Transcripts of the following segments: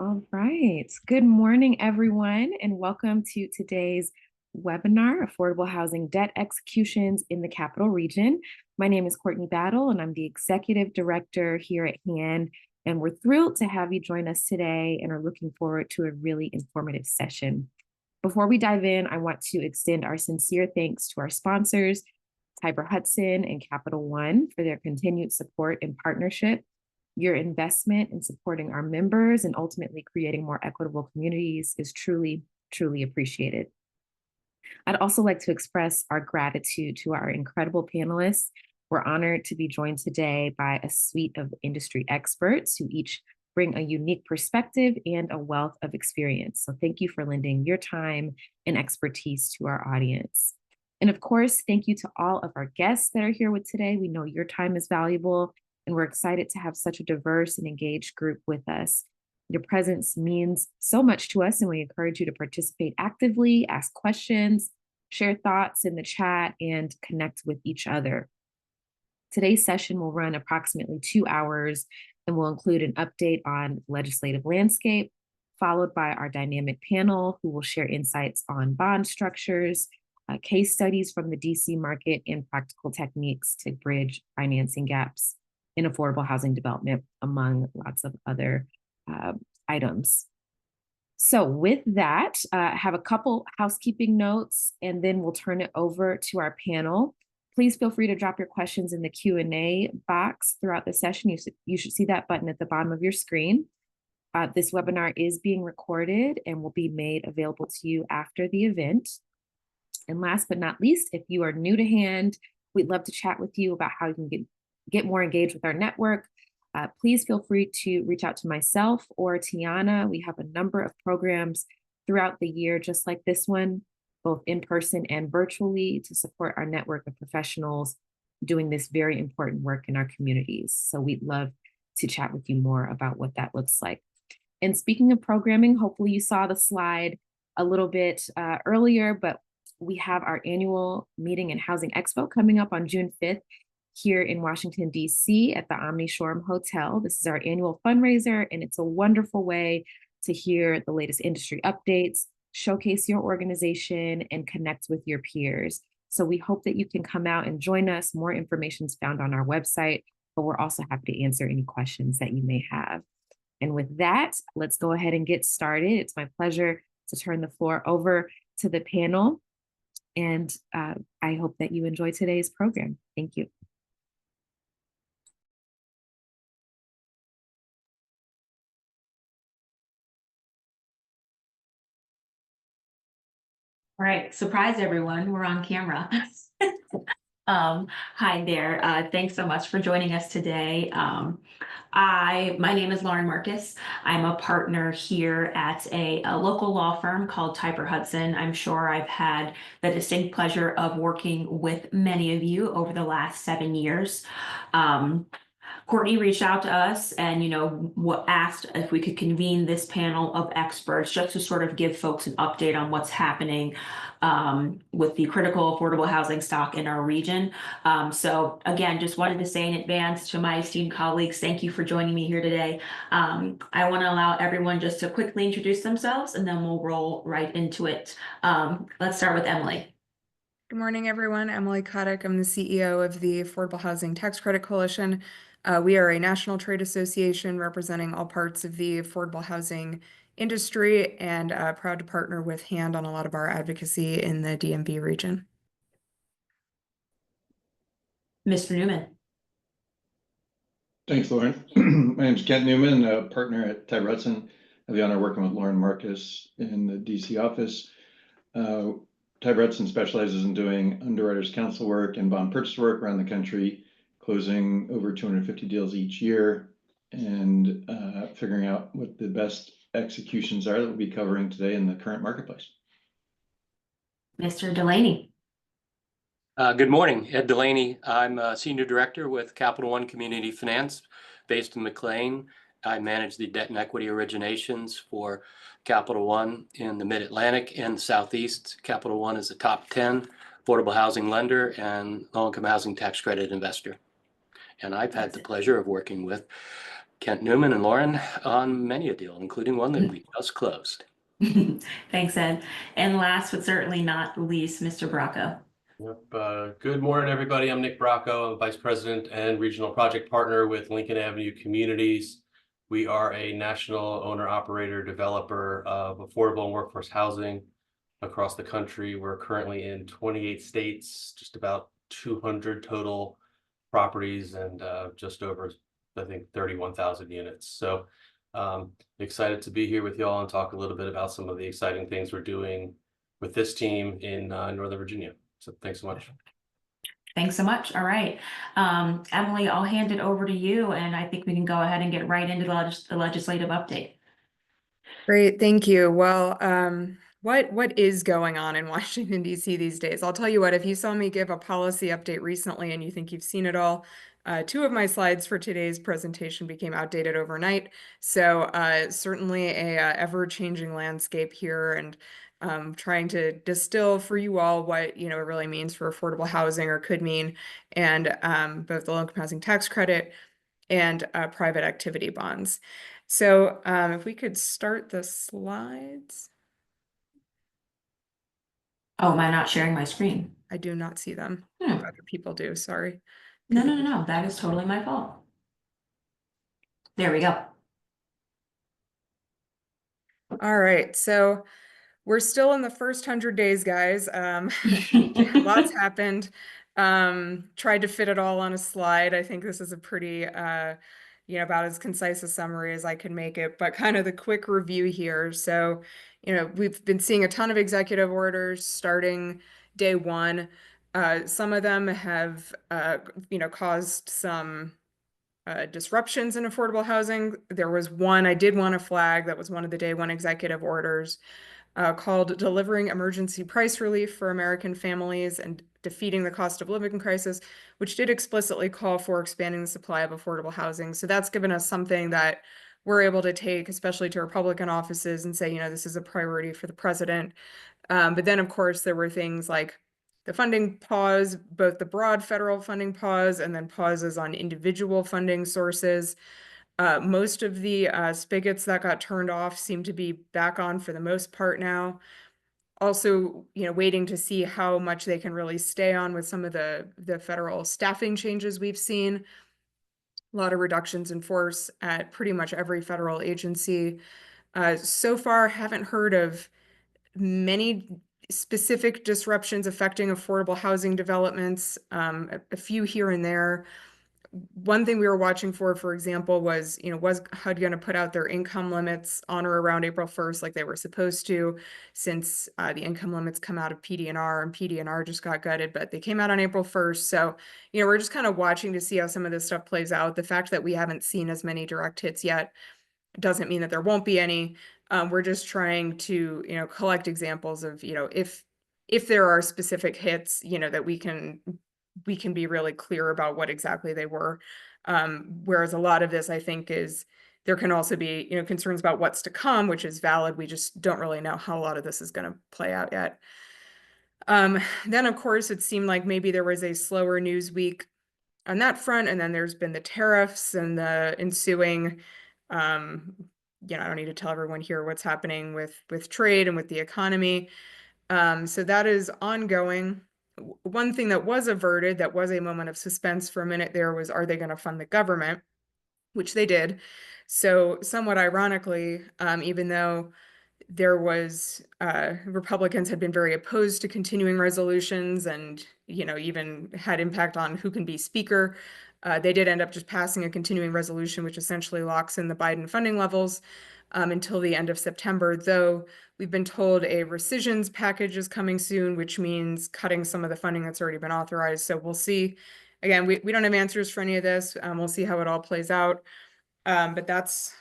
All right. Good morning, everyone, and welcome to today's webinar, Affordable Housing Debt Executions in the Capital Region. My name is Courtney Battle, and I'm the Executive Director here at HAND. And we're thrilled to have you join us today and are looking forward to a really informative session. Before we dive in, I want to extend our sincere thanks to our sponsors, Tiber Hudson and Capital One, for their continued support and partnership. Your investment in supporting our members and ultimately creating more equitable communities is truly, truly appreciated. I'd also like to express our gratitude to our incredible panelists. We're honored to be joined today by a suite of industry experts who each bring a unique perspective and a wealth of experience. So thank you for lending your time and expertise to our audience. And of course, thank you to all of our guests that are here with today. We know your time is valuable, and we're excited to have such a diverse and engaged group with us. Your presence means so much to us, and we encourage you to participate actively, ask questions, share thoughts in the chat, and connect with each other. Today's session will run approximately 2 hours and will include an update on legislative landscape, followed by our dynamic panel who will share insights on bond structures, case studies from the DC market, and practical techniques to bridge financing gaps in affordable housing development, among lots of other items. So with that, I have a couple housekeeping notes, and then we'll turn it over to our panel. Please feel free to drop your questions in the Q&A box throughout the session. You should see that button at the bottom of your screen. This webinar is being recorded and will be made available to you after the event. And last but not least, if you are new to HAND, we'd love to chat with you about how you can get more engaged with our network. Please feel free to reach out to myself or Tiana. We have a number of programs throughout the year, just like this one, both in person and virtually, to support our network of professionals doing this very important work in our communities. So we'd love to chat with you more about what that looks like. And speaking of programming, hopefully you saw the slide a little bit earlier, but we have our annual Meeting and Housing Expo coming up on June 5th here in Washington, D.C. at the Omni Shoreham Hotel. This is our annual fundraiser, and it's a wonderful way to hear the latest industry updates, showcase your organization, and connect with your peers. So we hope that you can come out and join us. More information is found on our website, but we're also happy to answer any questions that you may have. And with that, let's go ahead and get started. It's my pleasure to turn the floor over to the panel, and I hope that you enjoy today's program. Thank you. All right, surprise everyone, we're on camera. Hi there, thanks so much for joining us today. My name is Lauren Marcus. I'm a partner here at a local law firm called Tiber Hudson. I'm sure I've had the distinct pleasure of working with many of you over the last 7 years. Courtney reached out to us and, asked if we could convene this panel of experts just to sort of give folks an update on what's happening with the critical affordable housing stock in our region. So again, just wanted to say in advance to my esteemed colleagues, thank you for joining me here today. I want to allow everyone just to quickly introduce themselves and then we'll roll right into it. Let's start with Emily. Good morning, everyone. Emily Kotick. I'm the CEO of the Affordable Housing Tax Credit Coalition. We are a national trade association representing all parts of the affordable housing industry and proud to partner with HAND on a lot of our advocacy in the DMV region. Mr. Newman. Thanks, Lauren. My name is Kent Newman, a partner at Tiber Hudson. I have the honor of working with Lauren Marcus in the DC office. Tiber Hudson specializes in doing underwriters counsel work and bond purchase work around the country, closing over 250 deals each year and figuring out what the best executions are that we'll be covering today in the current marketplace. Mr. Delaney. Good morning, Ed Delaney. I'm a Senior Director with Capital One Community Finance based in McLean. I manage the debt and equity originations for Capital One in the Mid-Atlantic and Southeast. Capital One is a top 10 affordable housing lender and low-income housing tax credit investor. And I've had the pleasure of working with Kent Newman and Lauren on many a deal, including one that we just closed. Thanks, Ed. And last but certainly not least, Mr. Bracco. Yep. Good morning, everybody. I'm Nick Bracco. I'm Vice President and Regional Project Partner with Lincoln Avenue Communities. We are a national owner, operator, developer of affordable and workforce housing across the country. We're currently in 28 states, just about 200 total properties, and just over, I think, 31,000 units. So excited to be here with y'all and talk a little bit about some of the exciting things we're doing with this team in Northern Virginia. So thanks so much. Thanks so much. All right. Emily, I'll hand it over to you, and I think we can go ahead and get right into the legislative update. Great, thank you. Well, what is going on in Washington, D.C. these days? I'll tell you what, if you saw me give a policy update recently and you think you've seen it all, two of my slides for today's presentation became outdated overnight. So certainly a ever-changing landscape here, and trying to distill for you all what it really means for affordable housing, or could mean, and both the low-income housing tax credit and private activity bonds. So if we could start the slides. Oh, am I not sharing my screen? I do not see them. Hmm. Other people do, sorry. No. That is totally my fault. There we go. All right, so we're still in the first 100 days, guys. Lots happened. Tried to fit it all on a slide. I think this is a pretty, about as concise a summary as I can make it, but kind of the quick review here. So, we've been seeing a ton of executive orders starting day one. Some of them have, caused some disruptions in affordable housing. There was one I did want to flag that was one of the day one executive orders called Delivering Emergency Price Relief for American Families and Defeating the Cost of Living Crisis, which did explicitly call for expanding the supply of affordable housing. So that's given us something that we're able to take, especially to Republican offices, and say, this is a priority for the president. But then, of course, there were things like the funding pause, both the broad federal funding pause and then pauses on individual funding sources. Most of the spigots that got turned off seem to be back on for the most part now. Also, waiting to see how much they can really stay on with some of the federal staffing changes we've seen. A lot of reductions in force at pretty much every federal agency. So far, haven't heard of many specific disruptions affecting affordable housing developments, a few here and there. One thing we were watching for example, was HUD going to put out their income limits on or around April 1st like they were supposed to, since the income limits come out of PD&R, and PD&R just got gutted, but they came out on April 1st. So, we're just kind of watching to see how some of this stuff plays out. The fact that we haven't seen as many direct hits yet doesn't mean that there won't be any. We're just trying to, collect examples of, if there are specific hits, that we can be really clear about what exactly they were. Whereas a lot of this, I think, there can also be, concerns about what's to come, which is valid. We just don't really know how a lot of this is going to play out yet. Then, of course, it seemed like maybe there was a slower news week on that front. And then there's been the tariffs and the ensuing, I don't need to tell everyone here what's happening with trade and with the economy. So that is ongoing. One thing that was averted, that was a moment of suspense for a minute there, was, are they going to fund the government? Which they did. So somewhat ironically, even though there was, Republicans had been very opposed to continuing resolutions and, even had impact on who can be speaker, they did end up just passing a continuing resolution, which essentially locks in the Biden funding levels until the end of September, though we've been told a rescissions package is coming soon, which means cutting some of the funding that's already been authorized. So we'll see. Again, we don't have answers for any of this. We'll see how it all plays out. But that's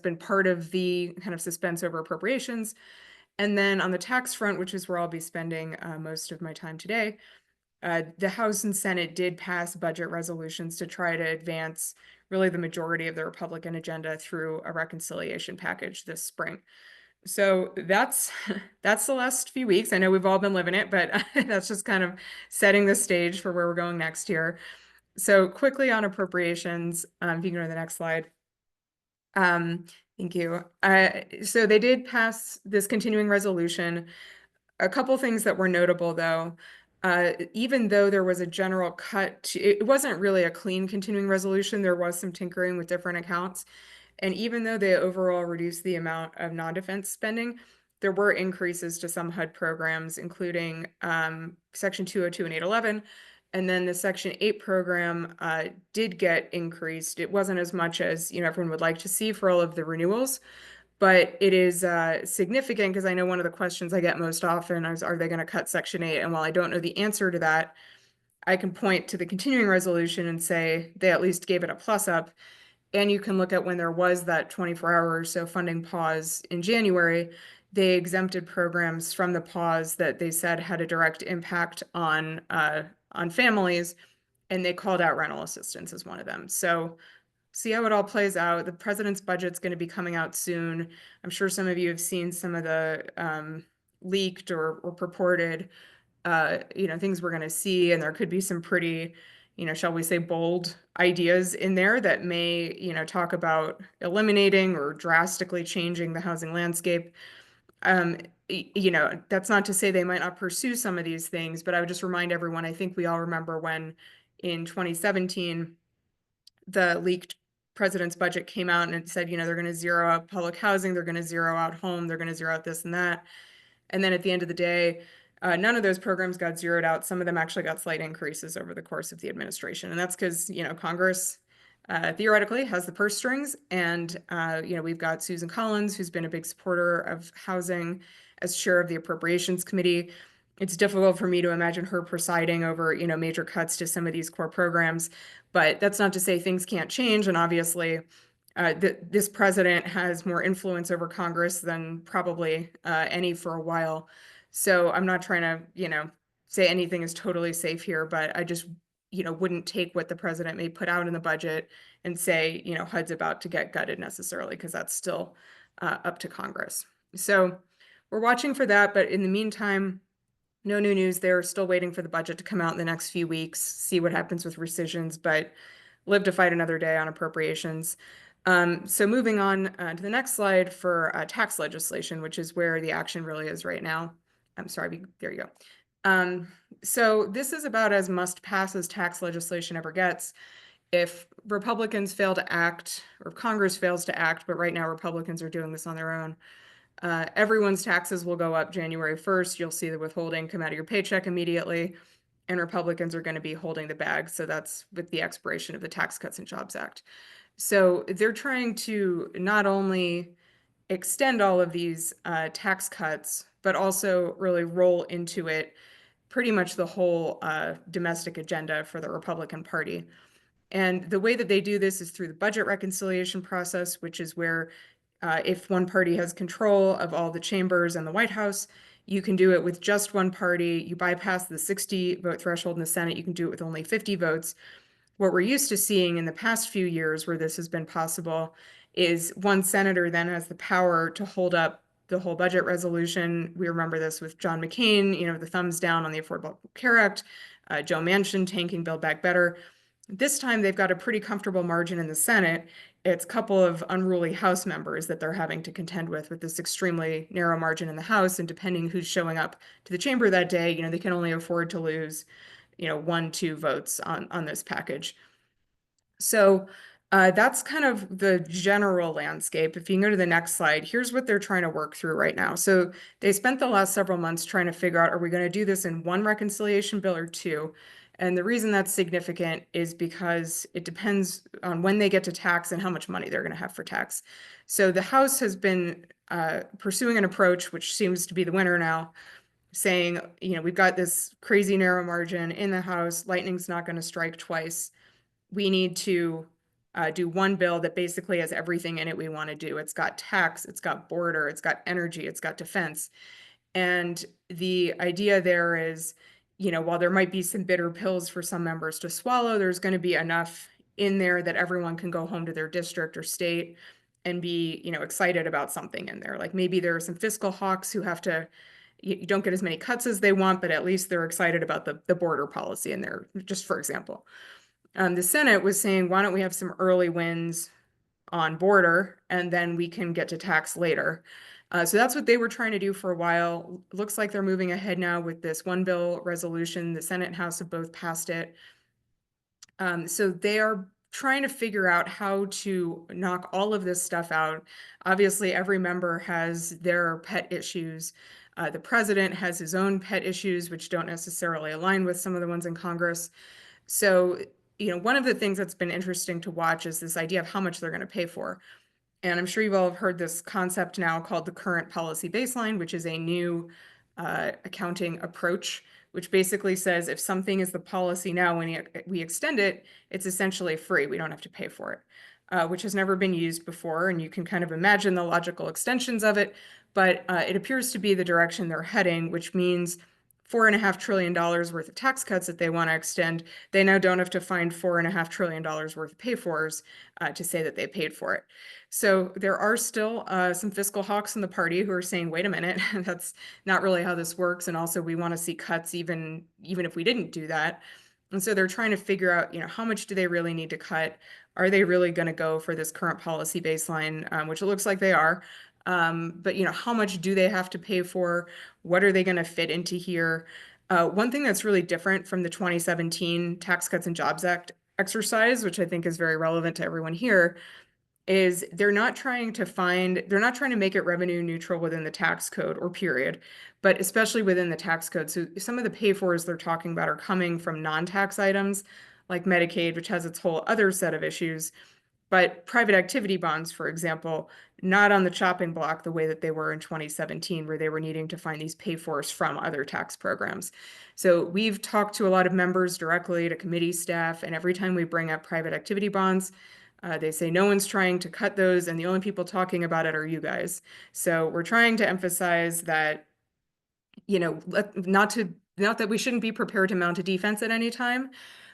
been part of the kind of suspense over appropriations. And then on the tax front, which is where I'll be spending most of my time today, the House and Senate did pass budget resolutions to try to advance really the majority of the Republican agenda through a reconciliation package this spring. So that's the last few weeks. I know we've all been living it, but that's just kind of setting the stage for where we're going next here. So quickly on appropriations, if you can go to the next slide. Thank you. So they did pass this continuing resolution. A couple things that were notable, though. Even though there was a general cut, it wasn't really a clean continuing resolution. There was some tinkering with different accounts. And even though they overall reduced the amount of non-defense spending, there were increases to some HUD programs, including Section 202 and 811. And then the Section 8 program did get increased. It wasn't as much as everyone would like to see for all of the renewals, but it is significant because I know one of the questions I get most often is, are they going to cut Section 8? And while I don't know the answer to that, I can point to the continuing resolution and say they at least gave it a plus up. And you can look at when there was that 24-hour or so funding pause in January, they exempted programs from the pause that they said had a direct impact on families, and they called out rental assistance as one of them. So see how it all plays out. The president's budget's going to be coming out soon. I'm sure some of you have seen some of the leaked or purported things we're going to see, and there could be some pretty shall we say bold ideas in there that may talk about eliminating or drastically changing the housing landscape. That's not to say they might not pursue some of these things, but I would just remind everyone, I think we all remember when in 2017 the leaked president's budget came out and it said they're going to zero out public housing, they're going to zero out home, they're going to zero out this and that, and then at the end of the day none of those programs got zeroed out. Some of them actually got slight increases over the course of the administration. And that's because, Congress theoretically has the purse strings. And, we've got Susan Collins, who's been a big supporter of housing as chair of the Appropriations Committee. It's difficult for me to imagine her presiding over, major cuts to some of these core programs. But that's not to say things can't change. And obviously, this president has more influence over Congress than probably any for a while. So I'm not trying to, say anything is totally safe here, but I just, wouldn't take what the president may put out in the budget and say, HUD's about to get gutted necessarily, because that's still up to Congress. So we're watching for that. But in the meantime, no new news. They're still waiting for the budget to come out in the next few weeks, see what happens with rescissions, but live to fight another day on appropriations. So moving on to the next slide for tax legislation, which is where the action really is right now. I'm sorry, there you go. So this is about as must pass as tax legislation ever gets. If Republicans fail to act, or Congress fails to act, but right now Republicans are doing this on their own, everyone's taxes will go up January 1st. You'll see the withholding come out of your paycheck immediately, and Republicans are going to be holding the bag. So that's with the expiration of the Tax Cuts and Jobs Act. So they're trying to not only extend all of these tax cuts, but also really roll into it pretty much the whole domestic agenda for the Republican Party. And the way that they do this is through the budget reconciliation process, which is where if one party has control of all the chambers and the White House, you can do it with just one party. You bypass the 60 vote threshold in the Senate. You can do it with only 50 votes. What we're used to seeing in the past few years where this has been possible is one senator then has the power to hold up the whole budget resolution. We remember this with John McCain, the thumbs down on the Affordable Care Act, Joe Manchin tanking Build Back Better. This time they've got a pretty comfortable margin in the Senate. It's a couple of unruly House members that they're having to contend with this extremely narrow margin in the House. And depending who's showing up to the chamber that day, they can only afford to lose 1-2 votes on this package. So that's kind of the general landscape. If you can go to the next slide, here's what they're trying to work through right now. So they spent the last several months trying to figure out, are we going to do this in one reconciliation bill or two? And the reason that's significant is because it depends on when they get to tax and how much money they're going to have for tax. So the House has been pursuing an approach, which seems to be the winner now, saying, we've got this crazy narrow margin in the House. Lightning's not going to strike twice. We need to do one bill that basically has everything in it we want to do. It's got tax, it's got border, it's got energy, it's got defense. And the idea there is, while there might be some bitter pills for some members to swallow, there's going to be enough in there that everyone can go home to their district or state and be, excited about something in there. Like maybe there are some fiscal hawks who have to, you don't get as many cuts as they want, but at least they're excited about the border policy in there, just for example. The Senate was saying, why don't we have some early wins on border, and then we can get to tax later. So that's what they were trying to do for a while. Looks like they're moving ahead now with this one bill resolution. The Senate and House have both passed it. So they are trying to figure out how to knock all of this stuff out. Obviously, every member has their pet issues. The president has his own pet issues, which don't necessarily align with some of the ones in Congress. So, one of the things that's been interesting to watch is this idea of how much they're going to pay for. And I'm sure you've all heard this concept now called the current policy baseline, which is a new accounting approach, which basically says if something is the policy now, when we extend it, it's essentially free. We don't have to pay for it, which has never been used before. And you can kind of imagine the logical extensions of it, but it appears to be the direction they're heading, which means $4.5 trillion worth of tax cuts that they want to extend. They now don't have to find $4.5 trillion worth of pay-fors to say that they paid for it. So there are still some fiscal hawks in the party who are saying, wait a minute, that's not really how this works. And also we want to see cuts even if we didn't do that. And so they're trying to figure out, how much do they really need to cut? Are they really going to go for this current policy baseline, which it looks like they are? But how much do they have to pay for? What are they going to fit into here? One thing that's really different from the 2017 Tax Cuts and Jobs Act exercise, which I think is very relevant to everyone here, is they're not trying to make it revenue neutral within the tax code or period, but especially within the tax code. So some of the pay-fors they're talking about are coming from non-tax items like Medicaid, which has its whole other set of issues. But private activity bonds, for example, not on the chopping block the way that they were in 2017, where they were needing to find these pay-fors from other tax programs. So we've talked to a lot of members directly, to committee staff, and every time we bring up private activity bonds, they say no one's trying to cut those, and the only people talking about it are you guys. So we're trying to emphasize that, not that we shouldn't be prepared to mount a defense at any time,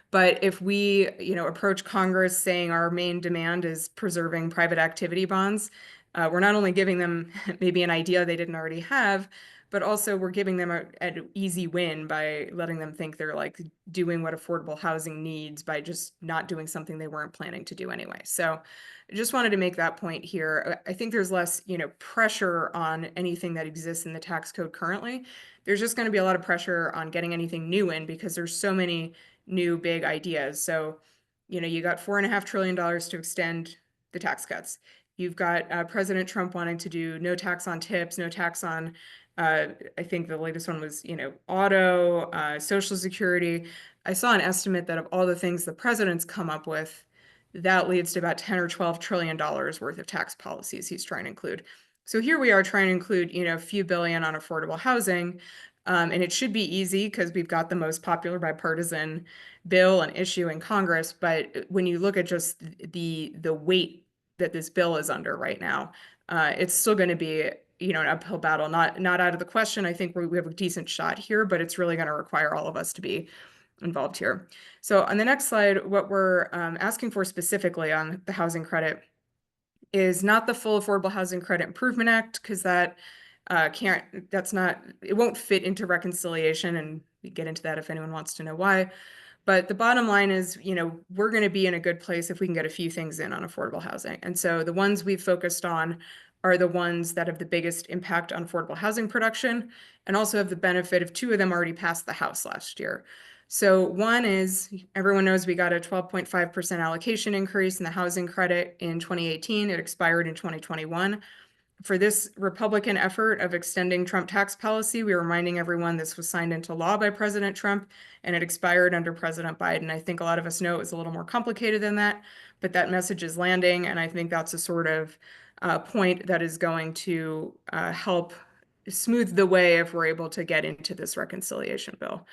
but if we, approach Congress saying our main demand is preserving private activity bonds, we're not only giving them maybe an idea they didn't already have, but also we're giving them an easy win by letting them think they're like doing what affordable housing needs by just not doing something they weren't planning to do anyway. So I just wanted to make that point here. I think there's less, pressure on anything that exists in the tax code currently. There's just going to be a lot of pressure on getting anything new in because there's so many new big ideas. So, you got $4.5 trillion to extend the tax cuts. You've got President Trump wanting to do no tax on tips, no tax on, I think the latest one was, auto, Social Security. I saw an estimate that of all the things the president's come up with, that leads to about 10 or $12 trillion worth of tax policies he's trying to include. So here we are trying to include, a few billion on affordable housing. And it should be easy because we've got the most popular bipartisan bill and issue in Congress. But when you look at just the weight that this bill is under right now, it's still going to be, an uphill battle. Not out of the question. I think we have a decent shot here, but it's really going to require all of us to be involved here. So on the next slide, what we're asking for specifically on the housing credit is not the full Affordable Housing Credit Improvement Act, because it won't fit into reconciliation, and we get into that if anyone wants to know why. But the bottom line is, we're going to be in a good place if we can get a few things in on affordable housing. And so the ones we've focused on are the ones that have the biggest impact on affordable housing production, and also have the benefit of two of them already passed the House last year. So one is, everyone knows we got a 12.5% allocation increase in the housing credit in 2018. It expired in 2021. For this Republican effort of extending Trump tax policy, we are reminding everyone this was signed into law by President Trump and it expired under President Biden. I think a lot of us know it was a little more complicated than that, but that message is landing. And I think that's a sort of point that is going to help smooth the way if we're able to get into this reconciliation bill.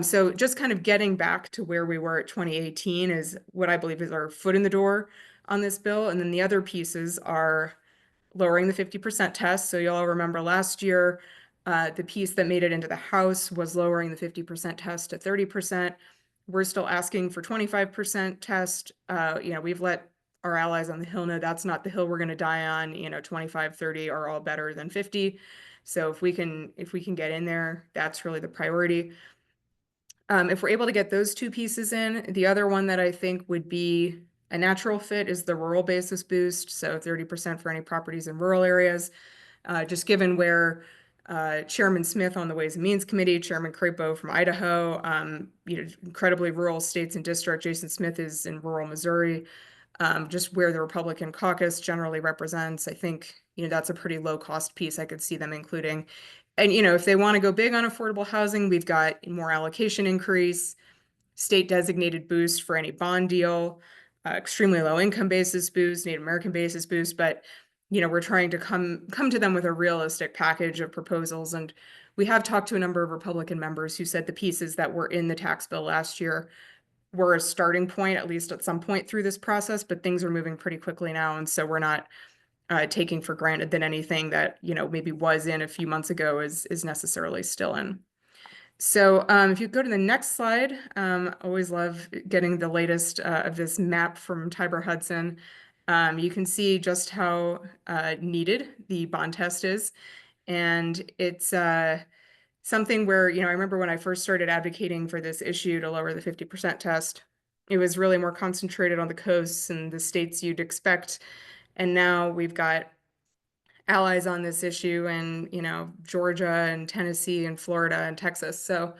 So just kind of getting back to where we were at 2018 is what I believe is our foot in the door on this bill. And then the other pieces are lowering the 50% test. So you all remember last year, the piece that made it into the House was lowering the 50% test to 30%. We're still asking for 25% test. We've let our allies on the Hill know that's not the hill we're going to die on. 25, 30 are all better than 50. So if we can get in there, that's really the priority. If we're able to get those two pieces in, the other one that I think would be A natural fit is the rural basis boost, so 30% for any properties in rural areas. Just given where Chairman Smith on the Ways and Means Committee, Chairman Crapo from Idaho, incredibly rural states and district. Jason Smith is in rural Missouri. Just where the Republican caucus generally represents, I think, that's a pretty low cost piece I could see them including. And, if they want to go big on affordable housing, we've got more allocation increase, state designated boost for any bond deal, extremely low income basis boost, Native American basis boost, but we're trying to come to them with a realistic package of proposals. And we have talked to a number of Republican members who said the pieces that were in the tax bill last year were a starting point, at least at some point through this process, but things are moving pretty quickly now. And so we're not taking for granted that anything that, maybe was in a few months ago is necessarily still in. So if you go to the next slide, always love getting the latest of this map from Tiber Hudson. You can see just how needed the bond test is. And it's something where, I remember when I first started advocating for this issue to lower the 50% test, it was really more concentrated on the coasts and the states you'd expect. And now we've got allies on this issue in, Georgia and Tennessee and Florida and Texas. So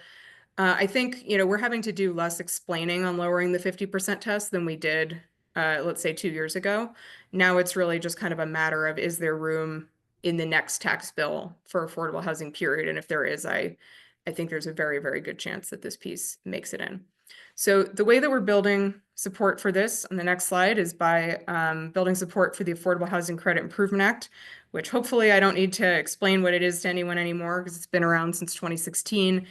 I think, we're having to do less explaining on lowering the 50% test than we did, let's say 2 years ago. Now it's really just kind of a matter of, is there room in the next tax bill for affordable housing period? And if there is, I think there's a very, very good chance that this piece makes it in. So the way that we're building support for this on the next slide is by building support for the Affordable Housing Credit Improvement Act, which hopefully I don't need to explain what it is to anyone anymore because it's been around since 2016.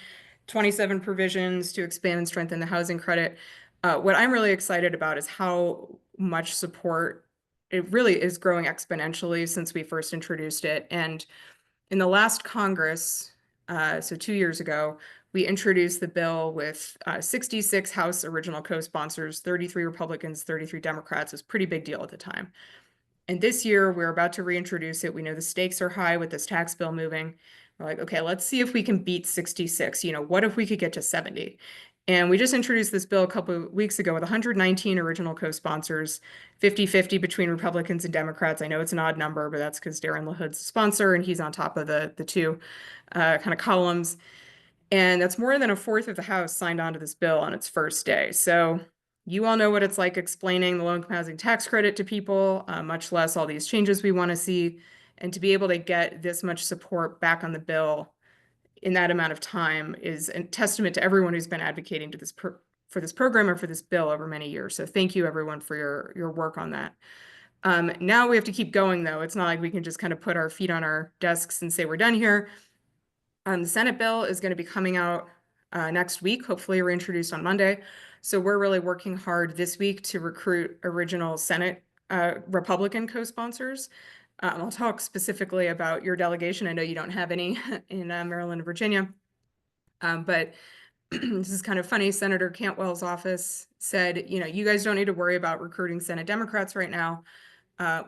27 provisions to expand and strengthen the housing credit. What I'm really excited about is how much support it really is growing exponentially since we first introduced it. And in the last Congress, so 2 years ago, we introduced the bill with 66 House original co-sponsors, 33 Republicans, 33 Democrats. It was a pretty big deal at the time. And this year, we're about to reintroduce it. We know the stakes are high with this tax bill moving. We're like, okay, let's see if we can beat 66. What if we could get to 70? And we just introduced this bill a couple of weeks ago with 119 original co-sponsors, 50-50 between Republicans and Democrats. I know it's an odd number, but that's because Darren LaHood's a sponsor and he's on top of the two kind of columns. And that's more than a fourth of the House signed on to this bill on its first day. So you all know what it's like explaining the low-income housing tax credit to people, much less all these changes we want to see. And to be able to get this much support back on the bill in that amount of time is a testament to everyone who's been advocating to this for this program or for this bill over many years. So thank you everyone for your work on that. Now we have to keep going though. It's not like we can just kind of put our feet on our desks and say we're done here. The Senate bill is going to be coming out next week, hopefully reintroduced on Monday. So we're really working hard this week to recruit original Senate Republican co-sponsors. I'll talk specifically about your delegation. I know you don't have any in Maryland and Virginia, but this is kind of funny. Senator Cantwell's office said, you guys don't need to worry about recruiting Senate Democrats right now.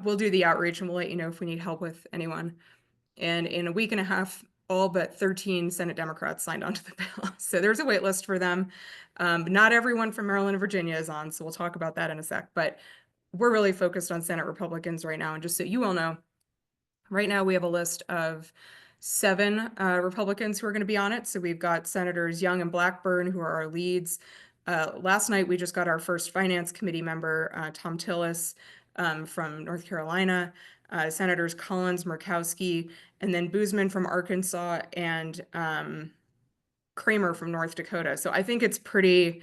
We'll do the outreach and we'll let you know if we need help with anyone. And in a week and a half, all but 13 Senate Democrats signed onto the bill. So there's a wait list for them. Not everyone from Maryland and Virginia is on, so we'll talk about that in a sec. But we're really focused on Senate Republicans right now. And just so you all know, right now we have a list of 7 Republicans who are going to be on it. So we've got Senators Young and Blackburn, who are our leads. Last night, we just got our first Finance Committee member, Tom Tillis from North Carolina, Senators Collins, Murkowski, and then Boozman from Arkansas and Kramer from North Dakota. So I think it's pretty,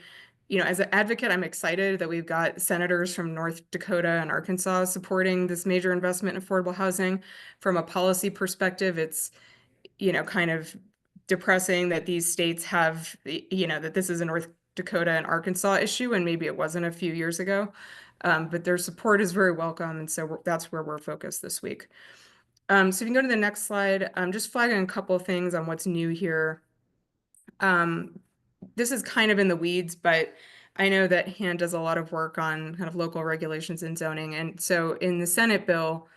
as an advocate, I'm excited that we've got senators from North Dakota and Arkansas supporting this major investment in affordable housing. From a policy perspective, it's, kind of depressing that these states have, that this is a North Dakota and Arkansas issue, and maybe it wasn't a few years ago. But their support is very welcome. And so that's where we're focused this week. So if you can go to the next slide, I'm just flagging a couple of things on what's new here. This is kind of in the weeds, but I know that Han does a lot of work on kind of local regulations and zoning. And so in the Senate bill,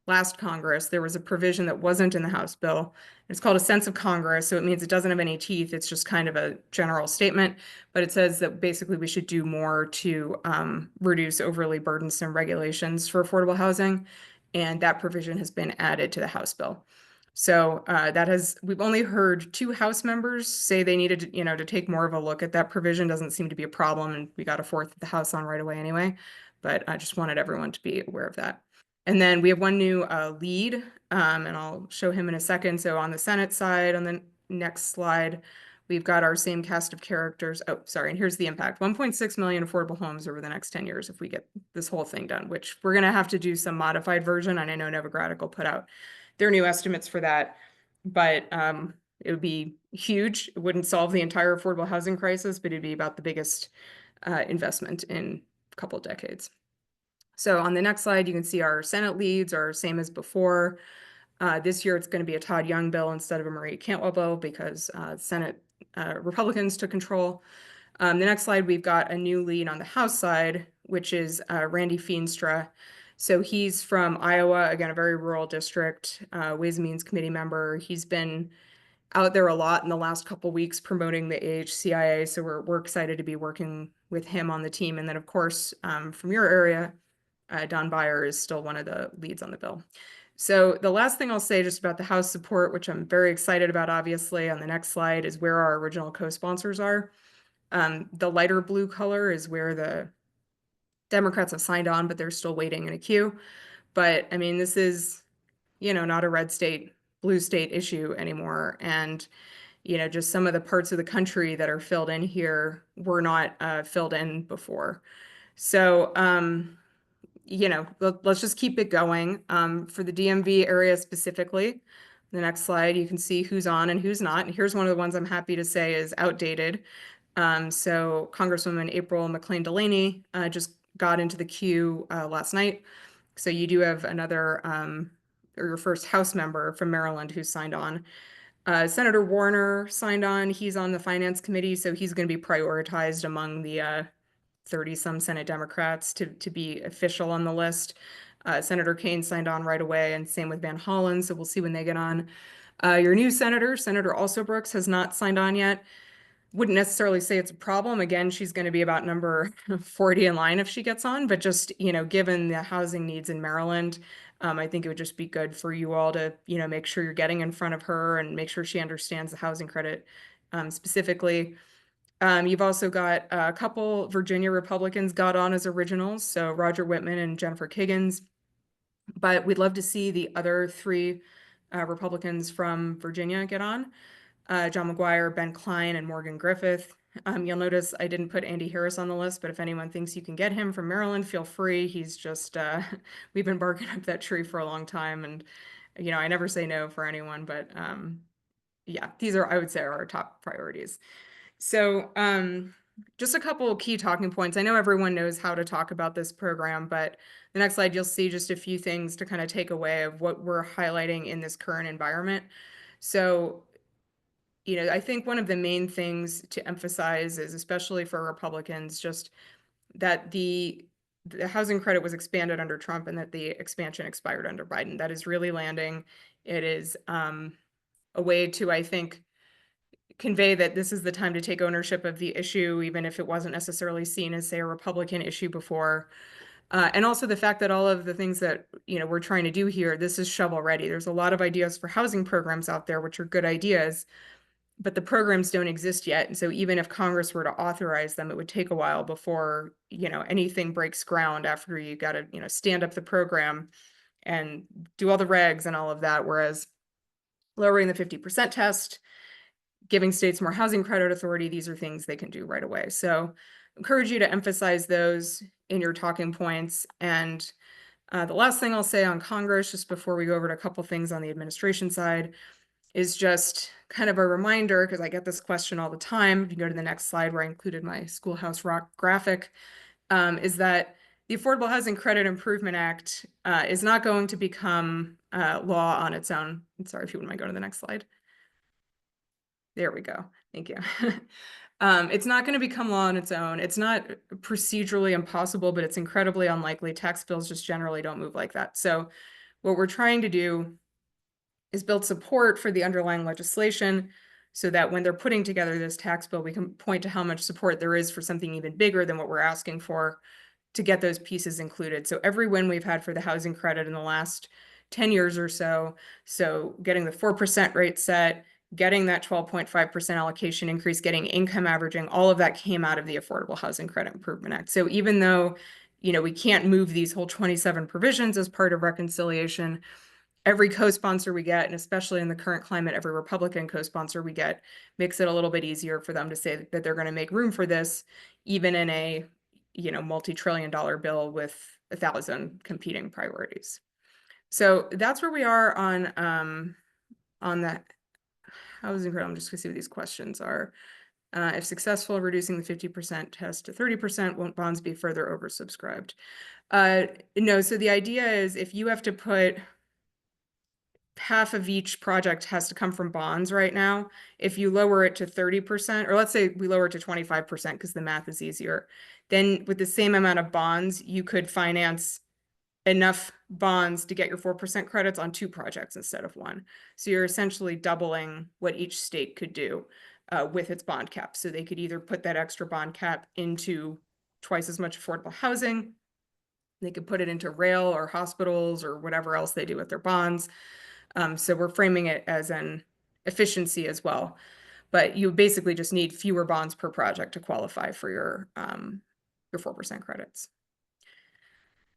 last Congress, there was a provision that wasn't in the House bill. It's called a sense of Congress, so it means it doesn't have any teeth. It's just kind of a general statement, but it says that basically we should do more to reduce overly burdensome regulations for affordable housing, and that provision has been added to the House bill. So we've only heard 2 House members say they needed, to take more of a look at that provision. Doesn't seem to be a problem, and we got a 4th of the House on right away anyway. But I just wanted everyone to be aware of that. And then we have one new lead, and I'll show him in a second. So on the Senate side, on the next slide, we've got our same cast of characters. Oh, sorry, and here's the impact. 1.6 million affordable homes over the next 10 years if we get this whole thing done, which we're going to have to do some modified version. And I know Novogradac will put out their new estimates for that, but it would be huge. It wouldn't solve the entire affordable housing crisis, but it'd be about the biggest investment in a couple of decades. So on the next slide, you can see our Senate leads are same as before. This year, it's going to be a Todd Young bill instead of a Marie Cantwell bill because Senate Republicans took control. The next slide, we've got a new lead on the House side, which is Randy Feenstra. So he's from Iowa, again, a very rural district, Ways and Means Committee member. He's been out there a lot in the last couple of weeks promoting the AHCIA. So we're excited to be working with him on the team. And then, of course, from your area, Don Beyer is still one of the leads on the bill. So the last thing I'll say just about the House support, which I'm very excited about, obviously, on the next slide is where our original co-sponsors are. The lighter blue color is where the Democrats have signed on, but they're still waiting in a queue. But I mean, this is, not a red state, blue state issue anymore. And, just some of the parts of the country that are filled in here were not filled in before. So, let's just keep it going. For the DMV area specifically, the next slide, you can see who's on and who's not. And here's one of the ones I'm happy to say is outdated. So Congresswoman April McClain Delaney just got into the queue last night. So you do have another, or your first House member from Maryland who signed on. Senator Warner signed on. He's on the Finance Committee, so he's going to be prioritized among the 30-some Senate Democrats to be official on the list. Senator Kaine signed on right away, and same with Van Hollen, so we'll see when they get on. Your new senator, Senator Alsobrooks, has not signed on yet. Wouldn't necessarily say it's a problem. Again, she's going to be about number 40 in line if she gets on, but just, given the housing needs in Maryland, I think it would just be good for you all to, make sure you're getting in front of her and make sure she understands the housing credit specifically. You've also got a couple Virginia Republicans got on as originals, so Roger Whitman and Jennifer Kiggins, but we'd love to see the other 3 Republicans from Virginia get on. John McGuire, Ben Klein, and Morgan Griffith. You'll notice I didn't put Andy Harris on the list, but if anyone thinks you can get him from Maryland, feel free. He's just, we've been barking up that tree for a long time, and, I never say no for anyone, but yeah, these are, I would say, are our top priorities. So just a couple of key talking points. I know everyone knows how to talk about this program, but the next slide, you'll see just a few things to kind of take away of what we're highlighting in this current environment. So, I think one of the main things to emphasize is, especially for Republicans, just that the housing credit was expanded under Trump and that the expansion expired under Biden. That is really landing. It is a way to, I think, convey that this is the time to take ownership of the issue, even if it wasn't necessarily seen as, say, a Republican issue before. And also the fact that all of the things that, we're trying to do here, this is shovel ready. There's a lot of ideas for housing programs out there, which are good ideas, but the programs don't exist yet. And so even if Congress were to authorize them, it would take a while before, anything breaks ground after you got to, stand up the program and do all the regs and all of that. Whereas lowering the 50% test, giving states more housing credit authority, these are things they can do right away. So encourage you to emphasize those in your talking points. And the last thing I'll say on Congress, just before we go over to a couple things on the administration side, is just kind of a reminder, because I get this question all the time. If you go to the next slide where I included my Schoolhouse Rock graphic, is that the Affordable Housing Credit Improvement Act is not going to become law on its own. I'm sorry, if you wouldn't mind going to the next slide. There we go. Thank you. It's not going to become law on its own. It's not procedurally impossible, but it's incredibly unlikely. Tax bills just generally don't move like that. So What we're trying to do is build support for the underlying legislation so that when they're putting together this tax bill, we can point to how much support there is for something even bigger than what we're asking for to get those pieces included. So every win we've had for the housing credit in the last 10 years or so, so getting the 4% rate set, getting that 12.5% allocation increase, getting income averaging, all of that came out of the Affordable Housing Credit Improvement Act. So even though, we can't move these whole 27 provisions as part of reconciliation, every co-sponsor we get, and especially in the current climate, every Republican co-sponsor we get, makes it a little bit easier for them to say that they're going to make room for this, even in a multi-trillion-dollar bill with 1,000 competing priorities. So that's where we are on that housing credit. I'm just gonna see what these questions are. If successful, reducing the 50% test to 30%, won't bonds be further oversubscribed? No, so the idea is if you have to put half of each project has to come from bonds right now. If you lower it to 30%, or let's say we lower it to 25% because the math is easier, then with the same amount of bonds, you could finance enough bonds to get your 4% credits on 2 projects instead of 1. So you're essentially doubling what each state could do with its bond cap. So they could either put that extra bond cap into twice as much affordable housing. They could put it into rail or hospitals or whatever else they do with their bonds. So we're framing it as an efficiency as well. But you basically just need fewer bonds per project to qualify for your 4% credits.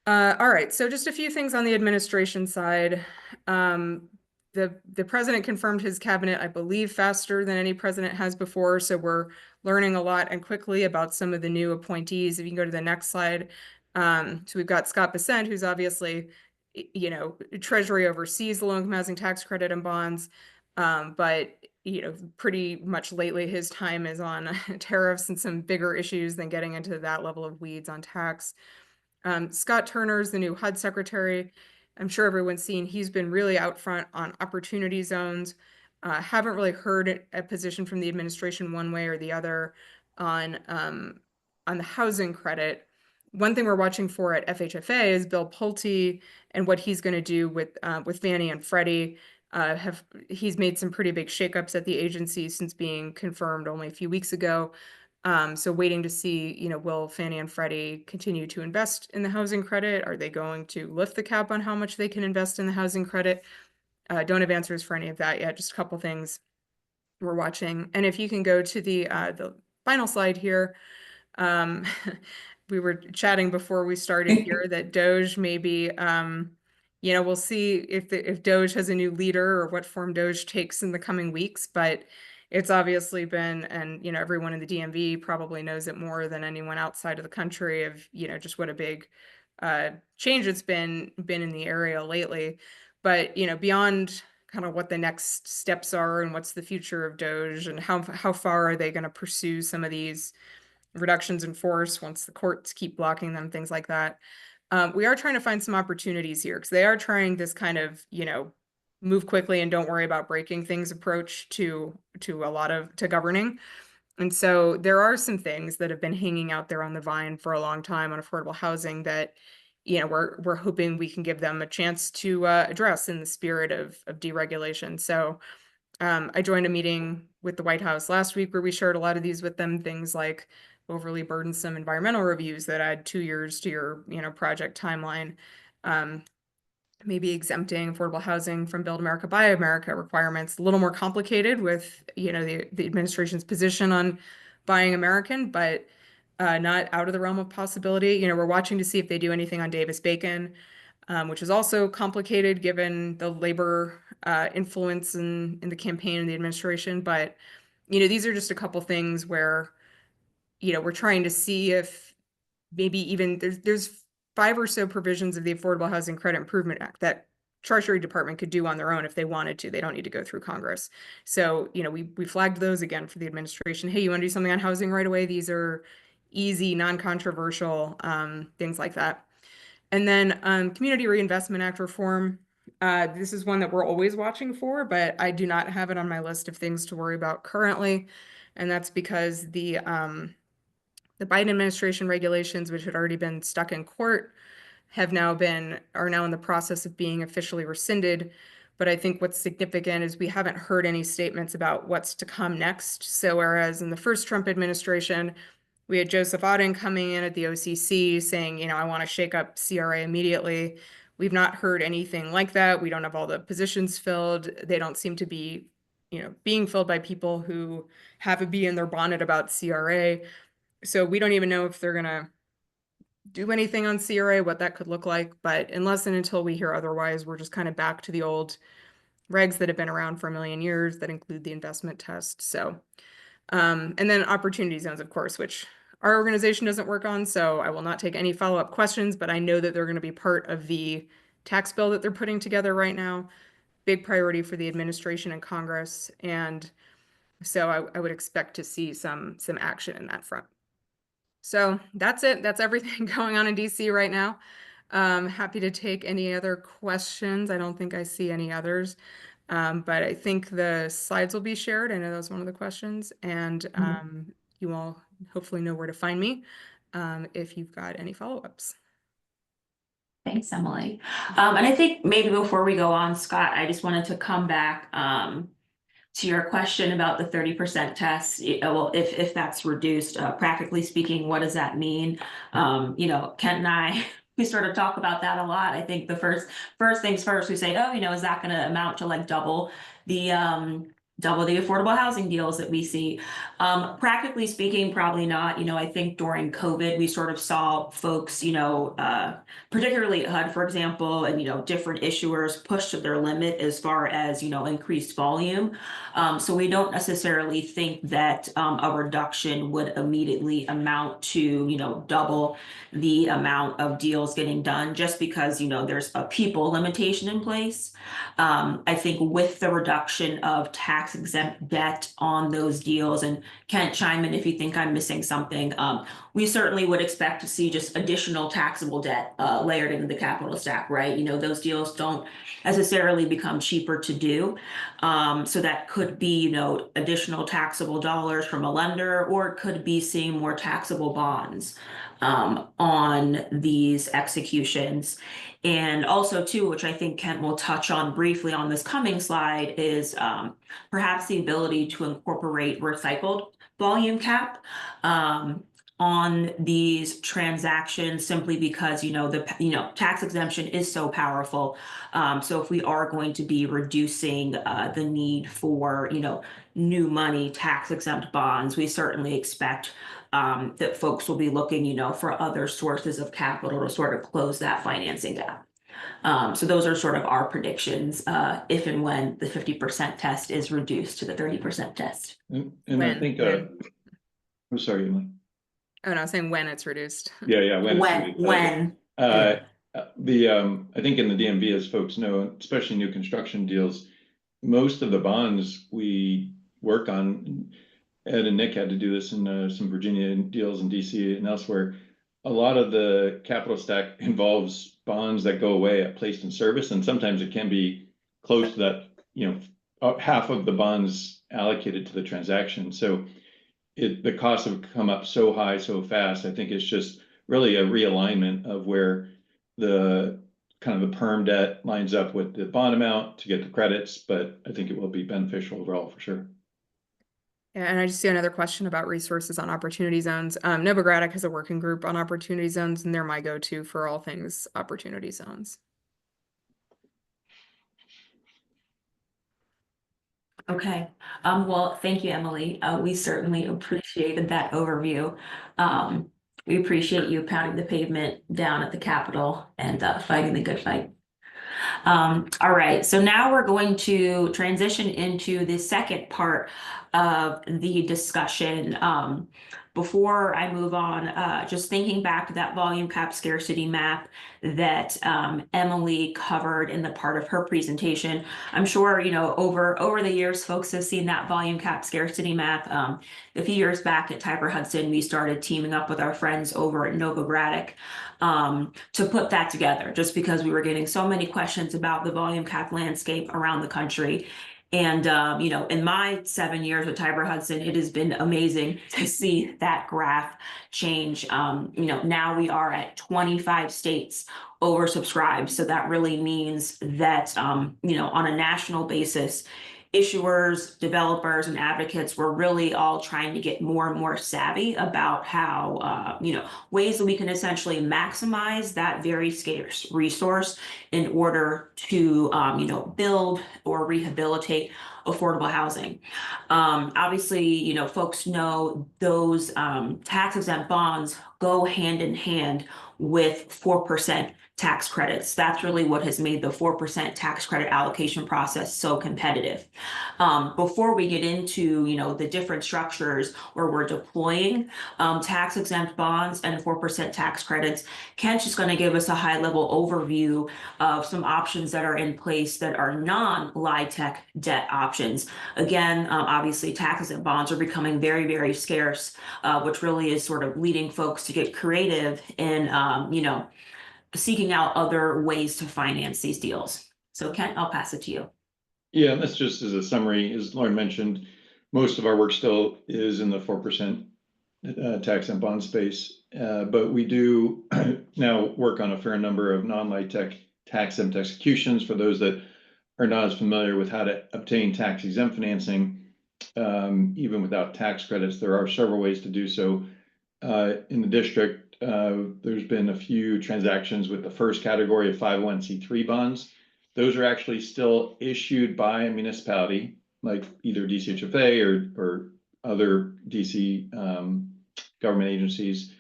All right, so just a few things on the administration side. The president confirmed his cabinet, I believe, faster than any president has before. So we're learning a lot and quickly about some of the new appointees. If you can go to the next slide. So we've got Scott Bessent, who's obviously, Treasury oversees the low-income housing tax credit and bonds. But, pretty much lately his time is on tariffs and some bigger issues than getting into that level of weeds on tax. Scott Turner's the new HUD secretary. I'm sure everyone's seen he's been really out front on opportunity zones. Haven't really heard a position from the administration one way or the other on the housing credit. One thing we're watching for at FHFA is Bill Pulte and what he's going to do with Fannie and Freddie. He's made some pretty big shakeups at the agency since being confirmed only a few weeks ago. So waiting to see, will Fannie and Freddie continue to invest in the housing credit? Are they going to lift the cap on how much they can invest in the housing credit? Don't have answers for any of that yet. Just a couple things we're watching. And if you can go to the final slide here, we were chatting before we started here that DOGE maybe, we'll see if DOGE has a new leader or what form DOGE takes in the coming weeks, but it's obviously been, and everyone in the DMV probably knows it more than anyone outside of the country of just what a big change it's been in the area lately. But beyond kind of what the next steps are and what's the future of DOGE and how far are they going to pursue some of these reductions in force once the courts keep blocking them, things like that. We are trying to find some opportunities here because they are trying this kind of move quickly and don't worry about breaking things approach to governing. And so there are some things that have been hanging out there on the vine for a long time on affordable housing that we're hoping we can give them a chance to address in the spirit of deregulation. So I joined a meeting with the White House last week where we shared a lot of these with them, things like overly burdensome environmental reviews that add 2 years to your project timeline. Maybe exempting affordable housing from Build America, Buy America requirements, a little more complicated with, the administration's position on buying American, but not out of the realm of possibility. We're watching to see if they do anything on Davis-Bacon, which is also complicated given the labor influence in the campaign and the administration. But, these are just a couple things where, we're trying to see if maybe even there's 5 or so provisions of the Affordable Housing Credit Improvement Act that Treasury Department could do on their own if they wanted to. They don't need to go through Congress. So, we flagged those again for the administration. Hey, you want to do something on housing right away? These are easy, non-controversial things like that. And then Community Reinvestment Act reform. This is one that we're always watching for, but I do not have it on my list of things to worry about currently. And that's because the Biden administration regulations, which had already been stuck in court, are now in the process of being officially rescinded. But I think what's significant is we haven't heard any statements about what's to come next. So whereas in the first Trump administration, we had Joseph Auden coming in at the OCC saying, I want to shake up CRA immediately. We've not heard anything like that. We don't have all the positions filled. They don't seem to be, being filled by people who have a bee in their bonnet about CRA. So we don't even know if they're going to do anything on CRA, what that could look like. But unless and until we hear otherwise, we're just kind of back to the old regs that have been around for a million years that include the investment test. So, and then opportunity zones, of course, which our organization doesn't work on. So I will not take any follow-up questions, but I know that they're going to be part of the tax bill that they're putting together right now. Big priority for the administration and Congress. And so I would expect to see some action in that front. So that's it. That's everything going on in DC right now. Happy to take any other questions. I don't think I see any others. But I think the slides will be shared. I know that was one of the questions. And you all hopefully know where to find me if you've got any follow-ups. Thanks, Emily. And I think maybe before we go on, Scott, I just wanted to come back to your question about the 30% test. Well, if that's reduced, practically speaking, what does that mean? Kent and I, we sort of talk about that a lot. I think the first things first, we say, oh, is that going to amount to like double the affordable housing deals that we see? Practically speaking, probably not. I think during COVID, we sort of saw folks, particularly HUD, for example, and, different issuers push to their limit as far as, increased volume. So we don't necessarily think that a reduction would immediately amount to, double the amount of deals getting done just because, there's a people limitation in place. I think with the reduction of tax exempt debt on those deals, and Kent, chime in if you think I'm missing something, we certainly would expect to see just additional taxable debt layered into the capital stack, right? Those deals don't necessarily become cheaper to do. So that could be, additional taxable dollars from a lender, or it could be seeing more taxable bonds on these executions. And also too, which I think Kent will touch on briefly on this coming slide, is perhaps the ability to incorporate recycled volume cap on these transactions, simply because the tax exemption is so powerful. So if we are going to be reducing the need for new money tax exempt bonds, we certainly expect that folks will be looking for other sources of capital to sort of close that financing gap. So those are sort of our predictions if and when the 50% test is reduced to the 30% test. And I think I'm sorry, Emily. Oh, no, I was saying when it's reduced. Yeah, When. I think in the DMV, as folks know, especially new construction deals, most of the bonds we work on, Ed and Nick had to do this in some Virginia deals in DC and elsewhere. A lot of the capital stack involves bonds that go away at placed in service, and sometimes it can be close to that, half of the bonds allocated to the transaction. So the costs have come up so high so fast. I think it's just really a realignment of where the kind of the perm debt lines up with the bond amount to get the credits, but I think it will be beneficial overall for sure. Yeah, and I just see another question about resources on opportunity zones. Novogradac has a working group on opportunity zones, and they're my go-to for all things opportunity zones. Okay. Well, thank you, Emily. We certainly appreciated that overview. We appreciate you pounding the pavement down at the Capitol and fighting the good fight. All right, so now we're going to transition into the second part of the discussion. Before I move on, just thinking back to that volume cap scarcity map that Emily covered in the part of her presentation. I'm sure, over the years, folks have seen that volume cap scarcity map. A few years back at Typer Hudson, we started teaming up with our friends over at Novogradac to put that together, just because we were getting so many questions about the volume cap landscape around the country. And, you know, in my 7 years with Tiber Hudson, it has been amazing to see that graph change. You know, now we are at 25 states oversubscribed. So that really means that, you know, on a national basis, issuers, developers, and advocates were really all trying to get more and more savvy about how, you know, ways that we can essentially maximize that very scarce resource in order to, you know, build or rehabilitate affordable housing. Obviously, you know, folks know those tax exempt bonds go hand in hand with 4% tax credits. That's really what has made the 4% tax credit allocation process so competitive. Before we get into, you know, the different structures where we're deploying tax exempt bonds and 4% tax credits, Kent's just going to give us a high level overview of some options that are in place that are non-LIHTC debt options. Again, obviously tax exempt bonds are becoming very, very scarce, which really is sort of leading folks to get creative in, you know, seeking out other ways to finance these deals. So Kent, I'll pass it to you. Yeah, and that's just as a summary, as Lauren mentioned, most of our work still is in the 4% tax and bond space. But we do now work on a fair number of non-LIHTC tax exempt executions. For those that are not as familiar with how to obtain tax exempt financing, even without tax credits, there are several ways to do so. In the district, there's been a few transactions with the first category of 501c3 bonds. Those are actually still issued by a municipality, like either DCHFA or other DC government agencies.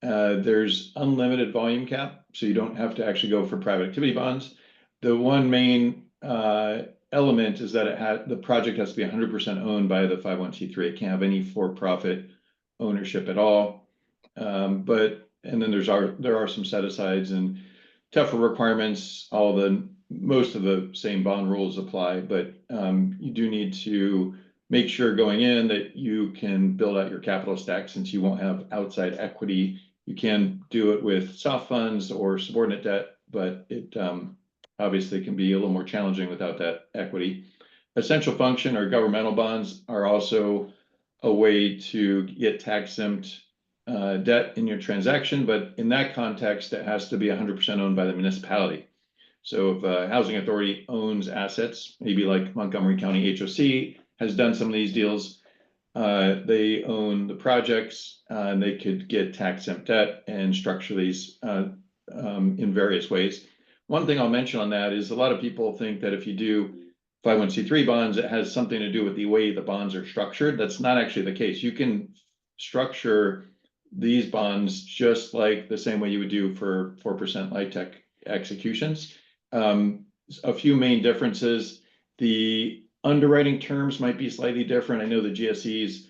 There's unlimited volume cap, so you don't have to actually go for private activity bonds. The one main element is that the project has to be 100% owned by the 501c3. It can't have any for-profit ownership at all. And then there are some set-asides and tougher requirements. Most of the same bond rules apply, but you do need to make sure going in that you can build out your capital stack, since you won't have outside equity. You can do it with soft funds or subordinate debt, but it obviously can be a little more challenging without that equity. Essential function or governmental bonds are also a way to get tax exempt debt in your transaction, but in that context, it has to be 100% owned by the municipality. So if a housing authority owns assets, maybe like Montgomery County HOC has done some of these deals, they own the projects, and they could get tax exempt debt and structure these in various ways. One thing I'll mention on that is a lot of people think that if you do 501c3 bonds, it has something to do with the way the bonds are structured. That's not actually the case. You can structure these bonds just like the same way you would do for 4% LIHTC executions. A few main differences. The underwriting terms might be slightly different. I know the GSEs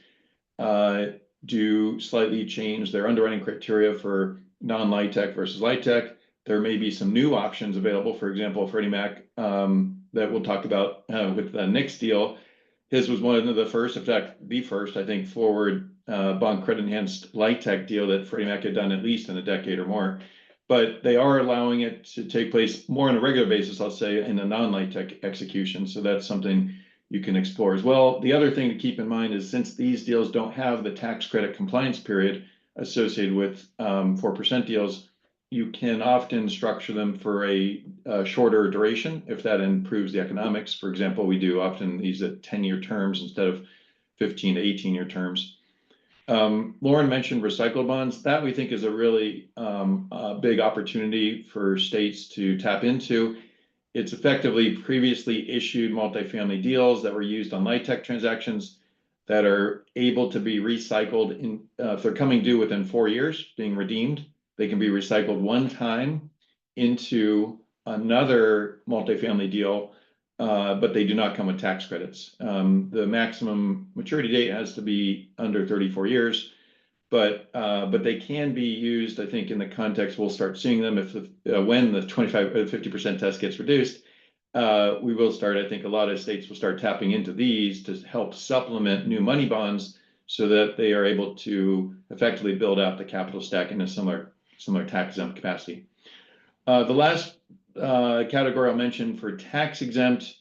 do slightly change their underwriting criteria for non-LIHTC versus LIHTC. There may be some new options available. For example, Freddie Mac that we'll talk about with the Nick's deal. His was one of the first, in fact, the first, I think, forward bond credit enhanced LIHTC deal that Freddie Mac had done at least in a decade or more. But they are allowing it to take place more on a regular basis, I'll say, in a non-LIHTC execution. So that's something you can explore as well. The other thing to keep in mind is, since these deals don't have the tax credit compliance period associated with 4% deals, you can often structure them for a shorter duration if that improves the economics. For example, we do often these at 10-year terms instead of 15 to 18-year terms. Lauren mentioned recycled bonds. That we think is a really big opportunity for states to tap into. It's effectively previously issued multifamily deals that were used on LIHTC transactions that are able to be recycled if they're coming due within 4 years, being redeemed. They can be recycled one time into another multifamily deal, but they do not come with tax credits. The maximum maturity date has to be under 34 years, but they can be used, I think, in the context we'll start seeing them when the 50% test gets reduced. We will start, I think a lot of states will start tapping into these to help supplement new money bonds so that they are able to effectively build out the capital stack in a similar tax exempt capacity. The last category I'll mention for tax exempt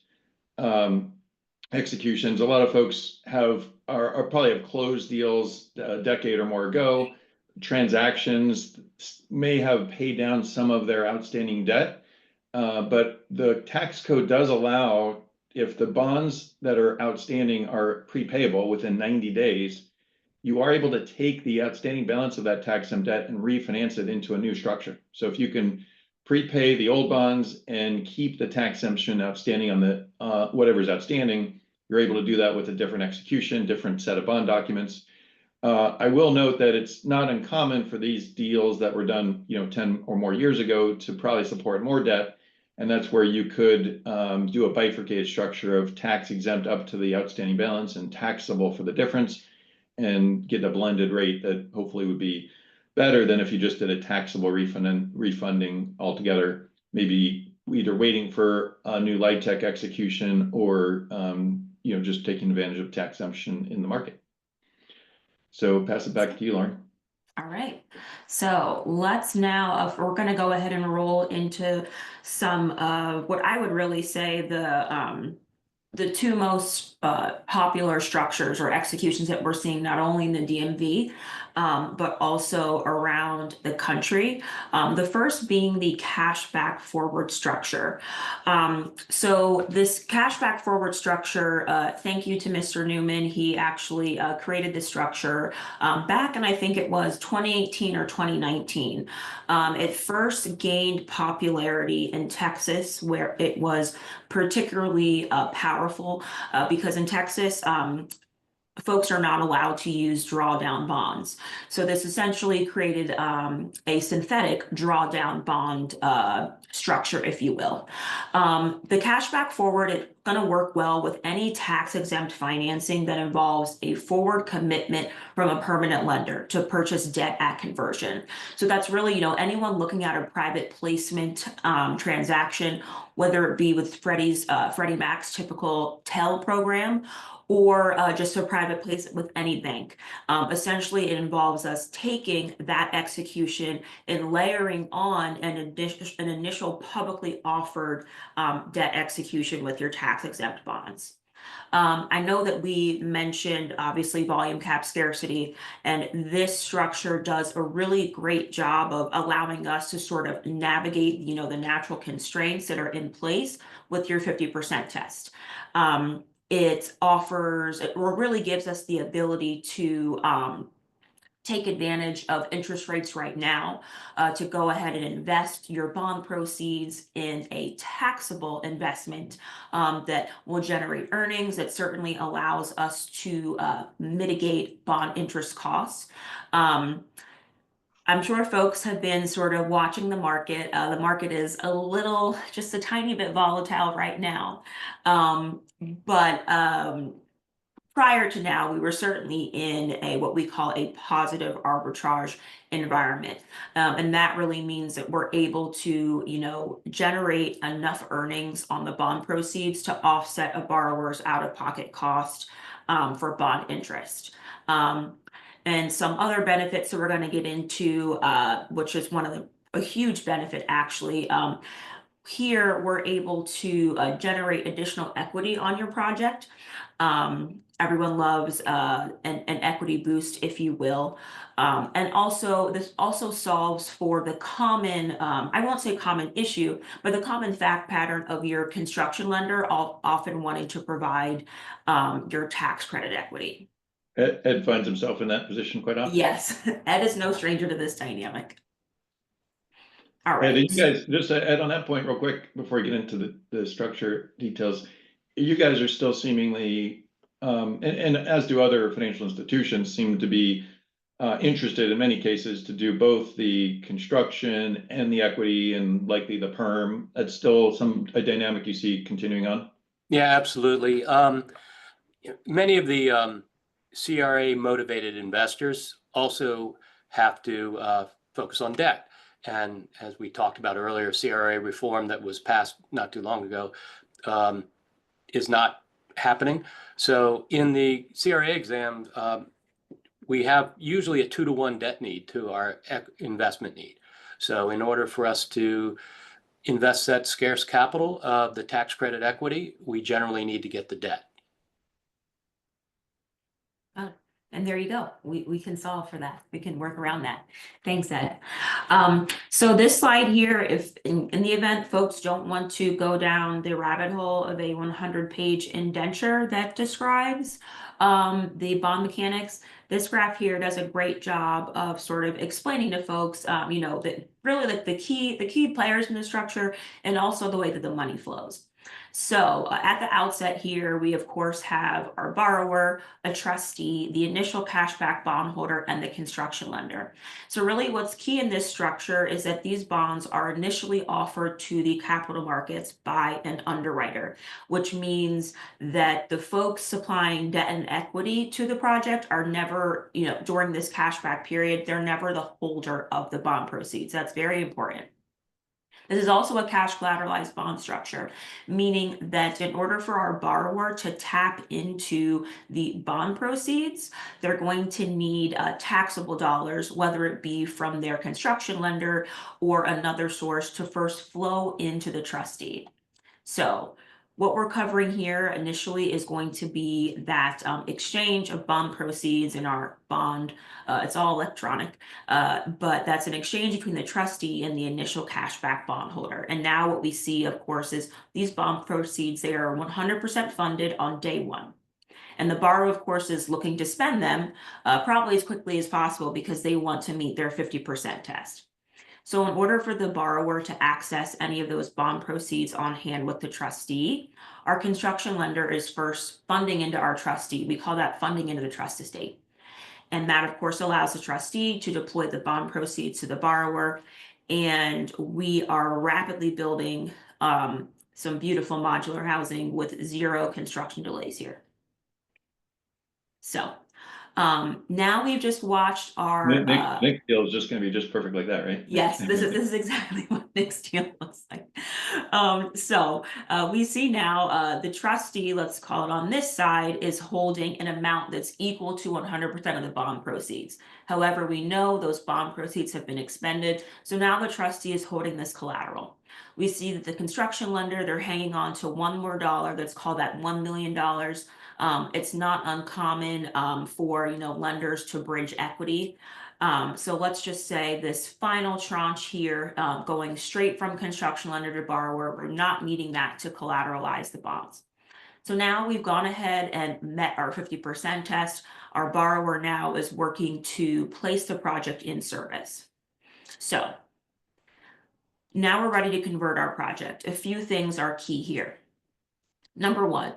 executions. A lot of folks are probably have closed deals a decade or more ago. Transactions may have paid down some of their outstanding debt, but the tax code does allow, if the bonds that are outstanding are prepayable within 90 days, you are able to take the outstanding balance of that tax-exempt debt and refinance it into a new structure. So if you can prepay the old bonds and keep the tax exemption outstanding on the whatever's outstanding, you're able to do that with a different execution, different set of bond documents. I will note that it's not uncommon for these deals that were done, 10 or more years ago to probably support more debt. And that's where you could do a bifurcated structure of tax exempt up to the outstanding balance and taxable for the difference, and get a blended rate that hopefully would be better than if you just did a taxable refund and refunding altogether, maybe either waiting for a new LIHTC execution or just taking advantage of tax exemption in the market. So pass it back to you, Lauren. All right, so let's now, we're going to go ahead and roll into some what I would really say the two most popular structures or executions that we're seeing not only in the DMV, but also around the country. The first being the cashback forward structure. So this cashback forward structure, thank you to Mr. Newman. He actually created this structure back in, I think it was 2018 or 2019. It first gained popularity in Texas, where it was particularly powerful because in Texas, folks are not allowed to use drawdown bonds. So this essentially created a synthetic drawdown bond structure, if you will. The cashback forward is going to work well with any tax exempt financing that involves a forward commitment from a permanent lender to purchase debt at conversion. So that's really, anyone looking at a private placement transaction, whether it be with Freddie Mac's typical TEL program, or just a private placement with any bank. Essentially, it involves us taking that execution and layering on an initial publicly offered debt execution with your tax-exempt bonds. I know that we mentioned, obviously, volume cap scarcity, and this structure does a really great job of allowing us to sort of navigate, the natural constraints that are in place with your 50% test. It offers, or really gives us the ability to take advantage of interest rates right now to go ahead and invest your bond proceeds in a taxable investment that will generate earnings. That certainly allows us to mitigate bond interest costs. I'm sure folks have been sort of watching the market. The market is just a tiny bit volatile right now. But prior to now, we were certainly in what we call a positive arbitrage environment. And that really means that we're able to, generate enough earnings on the bond proceeds to offset a borrower's out-of-pocket cost for bond interest. And some other benefits that we're going to get into, which is a huge benefit actually. Here, we're able to generate additional equity on your project. Everyone loves an equity boost, if you will. And also, this also solves for the common, I won't say common issue, but the common fact pattern of your construction lender often wanting to provide your tax credit equity. Ed finds himself in that position quite often. Yes, Ed is no stranger to this dynamic. All right. Did you guys, just Ed, on that point real quick, before we get into the structure details, you guys are still seemingly, and as do other financial institutions, seem to be interested in many cases to do both the construction and the equity and likely the perm. That's still a dynamic you see continuing on? Yeah, absolutely. Many of the CRA motivated investors also have to focus on debt. And as we talked about earlier, CRA reform that was passed not too long ago is not happening. So in the CRA exam, we have usually a 2-to-1 debt need to our investment need. So in order for us to invest that scarce capital of the tax credit equity, we generally need to get the debt. And there you go. We can solve for that. We can work around that. Thanks, Ed. So this slide here, if in the event folks don't want to go down the rabbit hole of a 100-page indenture that describes the bond mechanics, this graph here does a great job of sort of explaining to folks, you know, that really like the key players in the structure and also the way that the money flows. So at the outset here, we of course have our borrower, a trustee, the initial cashback bondholder, and the construction lender. So really what's key in this structure is that these bonds are initially offered to the capital markets by an underwriter, which means that the folks supplying debt and equity to the project are never, you know, during this cashback period, they're never the holder of the bond proceeds. That's very important. This is also a cash collateralized bond structure, meaning that in order for our borrower to tap into the bond proceeds, they're going to need taxable dollars, whether it be from their construction lender or another source, to first flow into the trustee. So what we're covering here initially is going to be that exchange of bond proceeds in our bond. It's all electronic, but that's an exchange between the trustee and the initial cashback bondholder. And now what we see, of course, is these bond proceeds, they are 100% funded on day one. And the borrower, of course, is looking to spend them probably as quickly as possible because they want to meet their 50% test. So in order for the borrower to access any of those bond proceeds on hand with the trustee, our construction lender is first funding into our trustee. We call that funding into the trust estate. And that, of course, allows the trustee to deploy the bond proceeds to the borrower. And we are rapidly building some beautiful modular housing with zero construction delays here. So now we've just watched our Nick's deal is just going to be just perfect like that, right? Yes, this is exactly what Nick's deal looks like. We see now the trustee, let's call it on this side, is holding an amount that's equal to 100% of the bond proceeds. However, we know those bond proceeds have been expended, so now the trustee is holding this collateral. We see that the construction lender, they're hanging on to one more dollar, that's called that $1 million. It's not uncommon for lenders to bridge equity. So let's just say this final tranche here, going straight from construction lender to borrower, we're not needing that to collateralize the bonds. So now we've gone ahead and met our 50% test. Our borrower now is working to place the project in service. So now we're ready to convert our project. A few things are key here. Number one,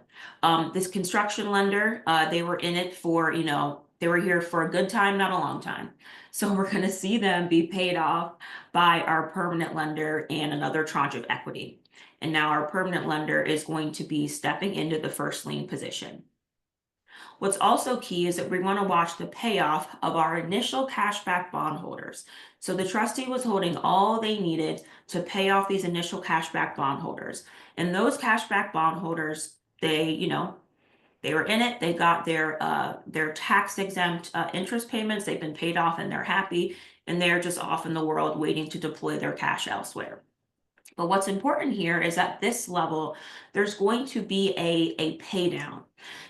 this construction lender, they were in it for, they were here for a good time, not a long time. So we're going to see them be paid off by our permanent lender and another tranche of equity. And now our permanent lender is going to be stepping into the first lien position. What's also key is that we want to watch the payoff of our initial cashback bondholders. So the trustee was holding all they needed to pay off these initial cashback bondholders. And those cashback bondholders, they were in it. They got their tax exempt interest payments. They've been paid off and they're happy. And they're just off in the world waiting to deploy their cash elsewhere. But what's important here is at this level, there's going to be a pay down.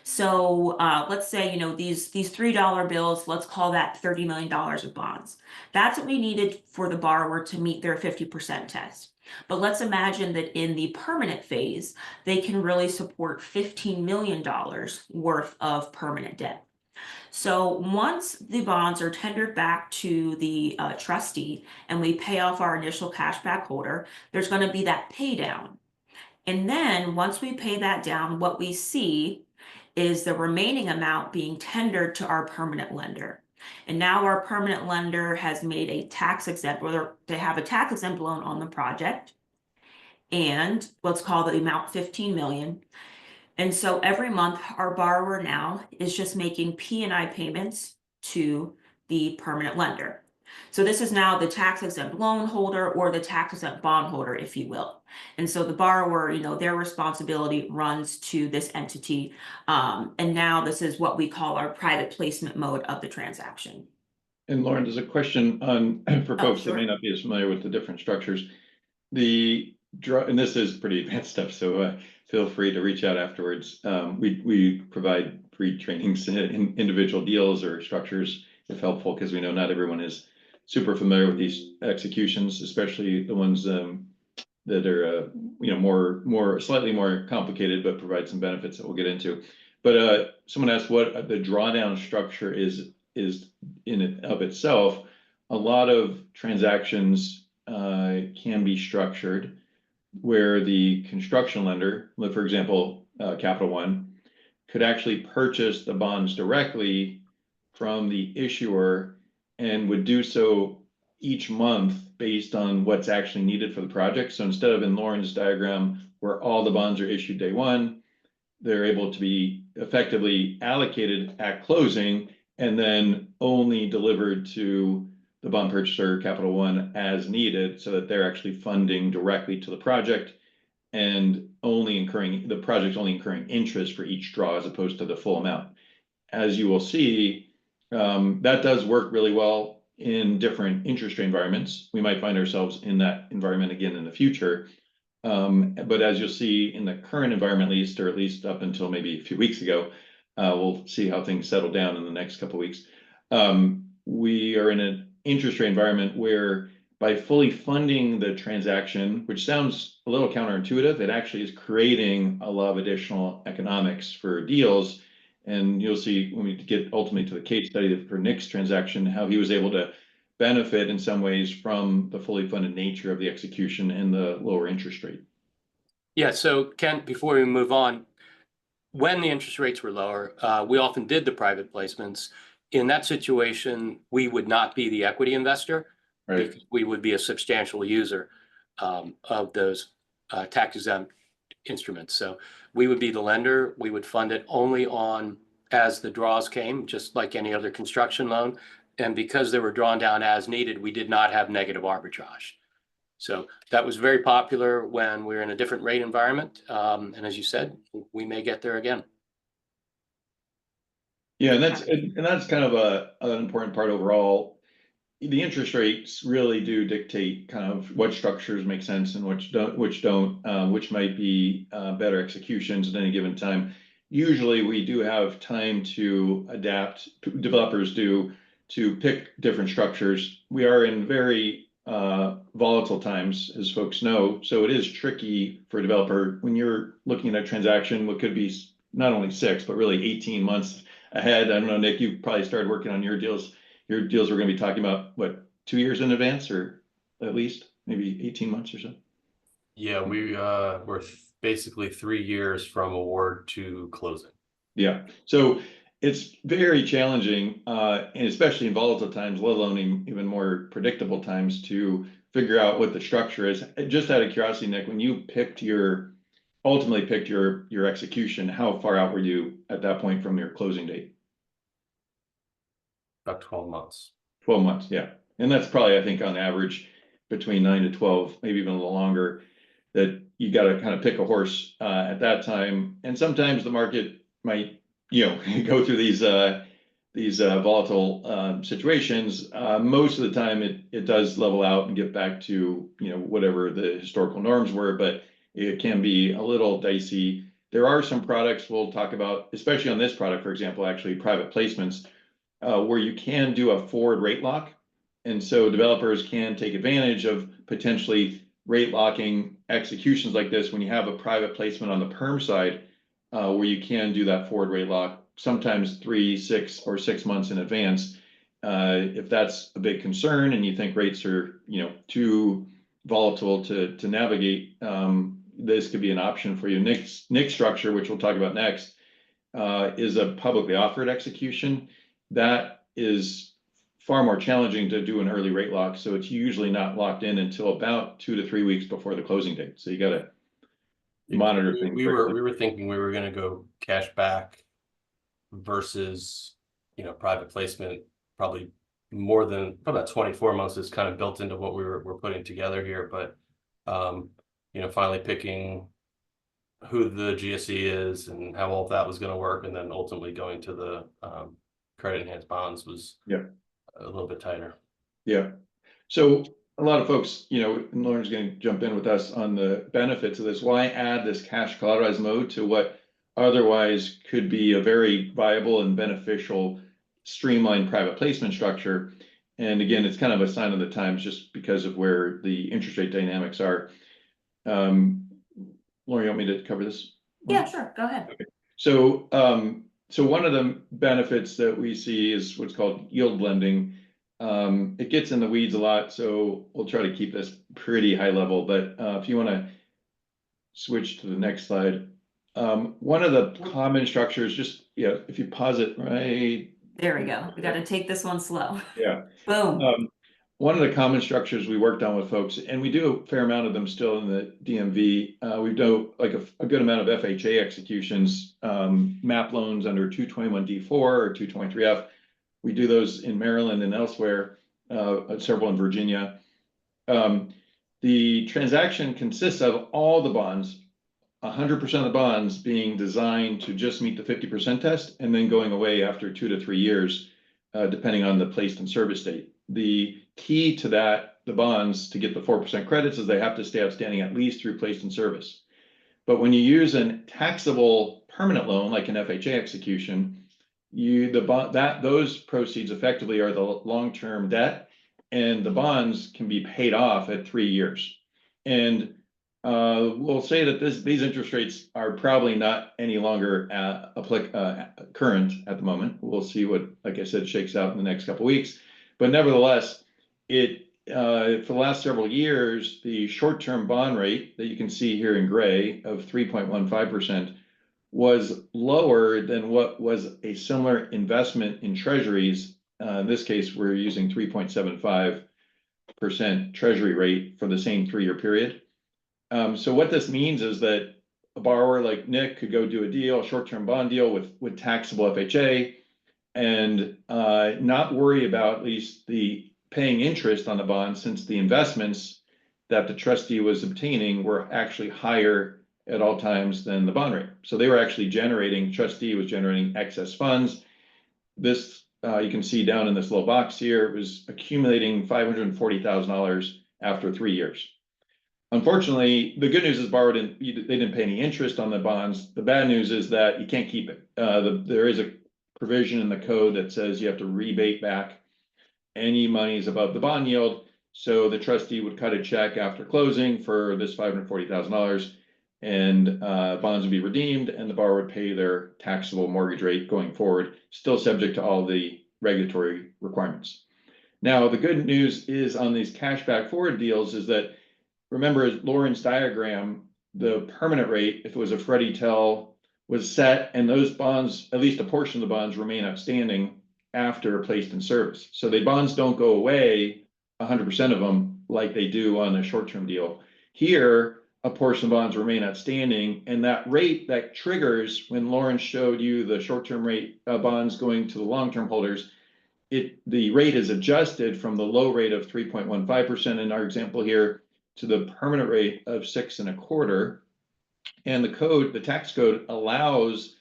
So let's say, these $3 bills, let's call that $30 million of bonds. That's what we needed for the borrower to meet their 50% test. But let's imagine that in the permanent phase, they can really support $15 million worth of permanent debt. So once the bonds are tendered back to the trustee and we pay off our initial cashback holder, there's going to be that pay down. And then once we pay that down, what we see is the remaining amount being tendered to our permanent lender. And now our permanent lender has made a tax exempt, whether they have a tax exempt loan on the project, and let's call the amount 15 million. And so every month our borrower now is just making P&I payments to the permanent lender. So this is now the tax exempt loan holder or the tax exempt bond holder, if you will. And so the borrower, their responsibility runs to this entity. And now this is what we call our private placement mode of the transaction. And Lauren, there's a question on for folks sure. that may not be as familiar with the different structures. And this is pretty advanced stuff, so feel free to reach out afterwards. We provide free trainings in individual deals or structures if helpful, because we know not everyone is super familiar with these executions, especially the ones that are slightly more complicated, but provide some benefits that we'll get into. But someone asked what the drawdown structure is in and of itself. A lot of transactions can be structured where the construction lender, for example, Capital One, could actually purchase the bonds directly from the issuer and would do so each month based on what's actually needed for the project. So instead of in Lauren's diagram where all the bonds are issued day one, they're able to be effectively allocated at closing and then only delivered to the bond purchaser, Capital One, as needed, so that they're actually funding directly to the project and the project's only incurring interest for each draw as opposed to the full amount. As you will see, that does work really well in different interest rate environments. We might find ourselves in that environment again in the future. But as you'll see in the current environment, at least up until maybe a few weeks ago, we'll see how things settle down in the next couple of weeks. We are in an interest rate environment where by fully funding the transaction, which sounds a little counterintuitive, it actually is creating a lot of additional economics for deals. And you'll see when we get ultimately to the case study for Nick's transaction, how he was able to benefit in some ways from the fully funded nature of the execution and the lower interest rate. Yeah, so Ken, before we move on, when the interest rates were lower, we often did the private placements. In that situation, we would not be the equity investor. Right. Because we would be a substantial user of those tax exempt instruments. So we would be the lender. We would fund it only on as the draws came, just like any other construction loan. And because they were drawn down as needed, we did not have negative arbitrage. So that was very popular when we were in a different rate environment. And as you said, we may get there again. Yeah, and that's kind of an important part overall. The interest rates really do dictate kind of what structures make sense and which don't, which might be better executions at any given time. Usually we do have time to adapt, developers do, to pick different structures. We are in very volatile times, as folks know, so it is tricky for a developer when you're looking at a transaction, what could be not only 6, but really 18 months ahead. I don't know, Nick, you probably started working on your deals. Your deals we're going to be talking about, what, 2 years in advance, or at least maybe 18 months or so? Yeah, we're basically 3 years from award to closing. Yeah, so it's very challenging, and especially in volatile times, let alone even more predictable times, to figure out what the structure is. Just out of curiosity, Nick, when you ultimately picked your execution, how far out were you at that point from your closing date? About 12 months. 12 months, yeah. And that's probably, I think, on average between 9 to 12, maybe even a little longer, that you got to kind of pick a horse at that time. And sometimes the market might, go through these volatile situations. Most of the time it does level out and get back to, whatever the historical norms were, but it can be a little dicey. There are some products we'll talk about, especially on this product, for example, actually private placements, where you can do a forward rate lock. And so developers can take advantage of potentially rate locking executions like this when you have a private placement on the perm side, where you can do that forward rate lock, sometimes 3, 6, or 6 months in advance. If that's a big concern and you think rates are, too volatile to navigate, this could be an option for you. Nick's structure, which we'll talk about next, is a publicly offered execution. That is far more challenging to do an early rate lock. So it's usually not locked in until about 2 to 3 weeks before the closing date. So you got to monitor things. We were thinking we were going to go cash back versus, private placement, probably about 24 months is kind of built into what we're putting together here. But, finally picking who the GSE is and how all of that was going to work, and then ultimately going to the credit enhanced bonds was a little bit tighter. Yeah. So a lot of folks, and Lauren's going to jump in with us on the benefits of this. Why add this cash collateralized mode to what otherwise could be a very viable and beneficial streamlined private placement structure. And again, it's kind of a sign of the times just because of where the interest rate dynamics are. Lauren, you want me to cover this? Yeah, sure. Go ahead. So, so one of the benefits that we see is what's called yield blending. It gets in the weeds a lot, so we'll try to keep this pretty high level, but if you want to switch to the next slide. One of the common structures, just, yeah, if you pause it right. There we go. We got to take this one slow. Yeah. Boom. One of the common structures we worked on with folks, and we do a fair amount of them still in the DMV. We do like a good amount of FHA executions, MAP loans under 221D4 or 223F. We do those in Maryland and elsewhere, several in Virginia. The transaction consists of all the bonds, 100% of the bonds being designed to just meet the 50% test and then going away after 2 to 3 years, depending on the placed in service date. The key to that, the bonds to get the 4% credits, is they have to stay outstanding at least through placed in service. But when you use a taxable permanent loan like an FHA execution, those proceeds effectively are the long-term debt, and the bonds can be paid off at 3 years. And we'll say that these interest rates are probably not any longer current at the moment. We'll see what, like I said, shakes out in the next couple of weeks. But nevertheless, for the last several years, the short-term bond rate that you can see here in gray of 3.15% was lower than what was a similar investment in treasuries. In this case, we're using 3.75% treasury rate for the same 3-year period. So what this means is that a borrower like Nick could go do a deal, a short-term bond deal with taxable FHA, and not worry about at least the paying interest on the bond, since the investments that the trustee was obtaining were actually higher at all times than the bond rate. So they were actually trustee was generating excess funds. This, you can see down in this little box here, it was accumulating $540,000 after 3 years. Unfortunately, the good news is they didn't pay any interest on the bonds. The bad news is that you can't keep it. There is a provision in the code that says you have to rebate back any monies above the bond yield. So the trustee would cut a check after closing for this $540,000, and bonds would be redeemed, and the borrower would pay their taxable mortgage rate going forward, still subject to all the regulatory requirements. Now, the good news is on these cashback forward deals is that, remember Lauren's diagram, the permanent rate, if it was a Freddie Tel, was set, and those bonds, at least a portion of the bonds, remain outstanding after placed in service. So the bonds don't go away, 100% of them, like they do on a short-term deal. Here, a portion of bonds remain outstanding, and that rate that triggers when Lauren showed you the short-term rate bonds going to the long-term holders, the rate is adjusted from the low rate of 3.15% in our example here to the permanent rate of 6.25%. And the tax code allows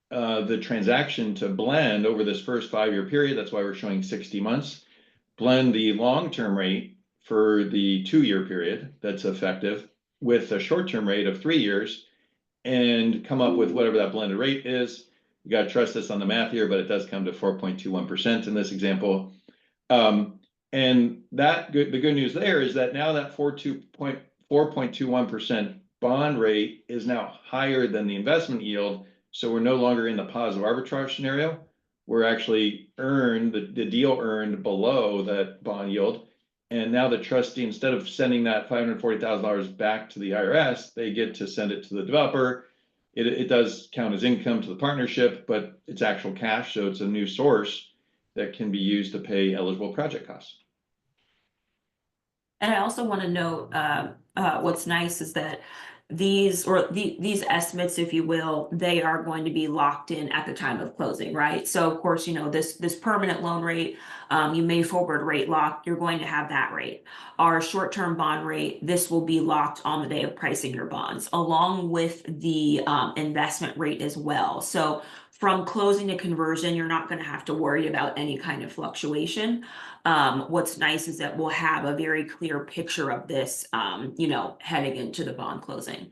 the transaction to blend over this first 5-year period. That's why we're showing 60 months. Blend the long-term rate for the 2-year period that's effective with a short-term rate of 3 years, and come up with whatever that blended rate is. You got to trust us on the math here, but it does come to 4.21% in this example. And the good news there is that now that 4.21% bond rate is now higher than the investment yield. So we're no longer in the positive arbitrage scenario. We're actually the deal earned below that bond yield. And now the trustee, instead of sending that $540,000 back to the IRS, they get to send it to the developer. It does count as income to the partnership, but it's actual cash. So it's a new source that can be used to pay eligible project costs. And I also want to note, what's nice is that these estimates, if you will, they are going to be locked in at the time of closing, right? So of course, this permanent loan rate, you may forward rate lock, you're going to have that rate. Our short-term bond rate, this will be locked on the day of pricing your bonds, along with the investment rate as well. So from closing to conversion, you're not going to have to worry about any kind of fluctuation. What's nice is that we'll have a very clear picture of this, heading into the bond closing.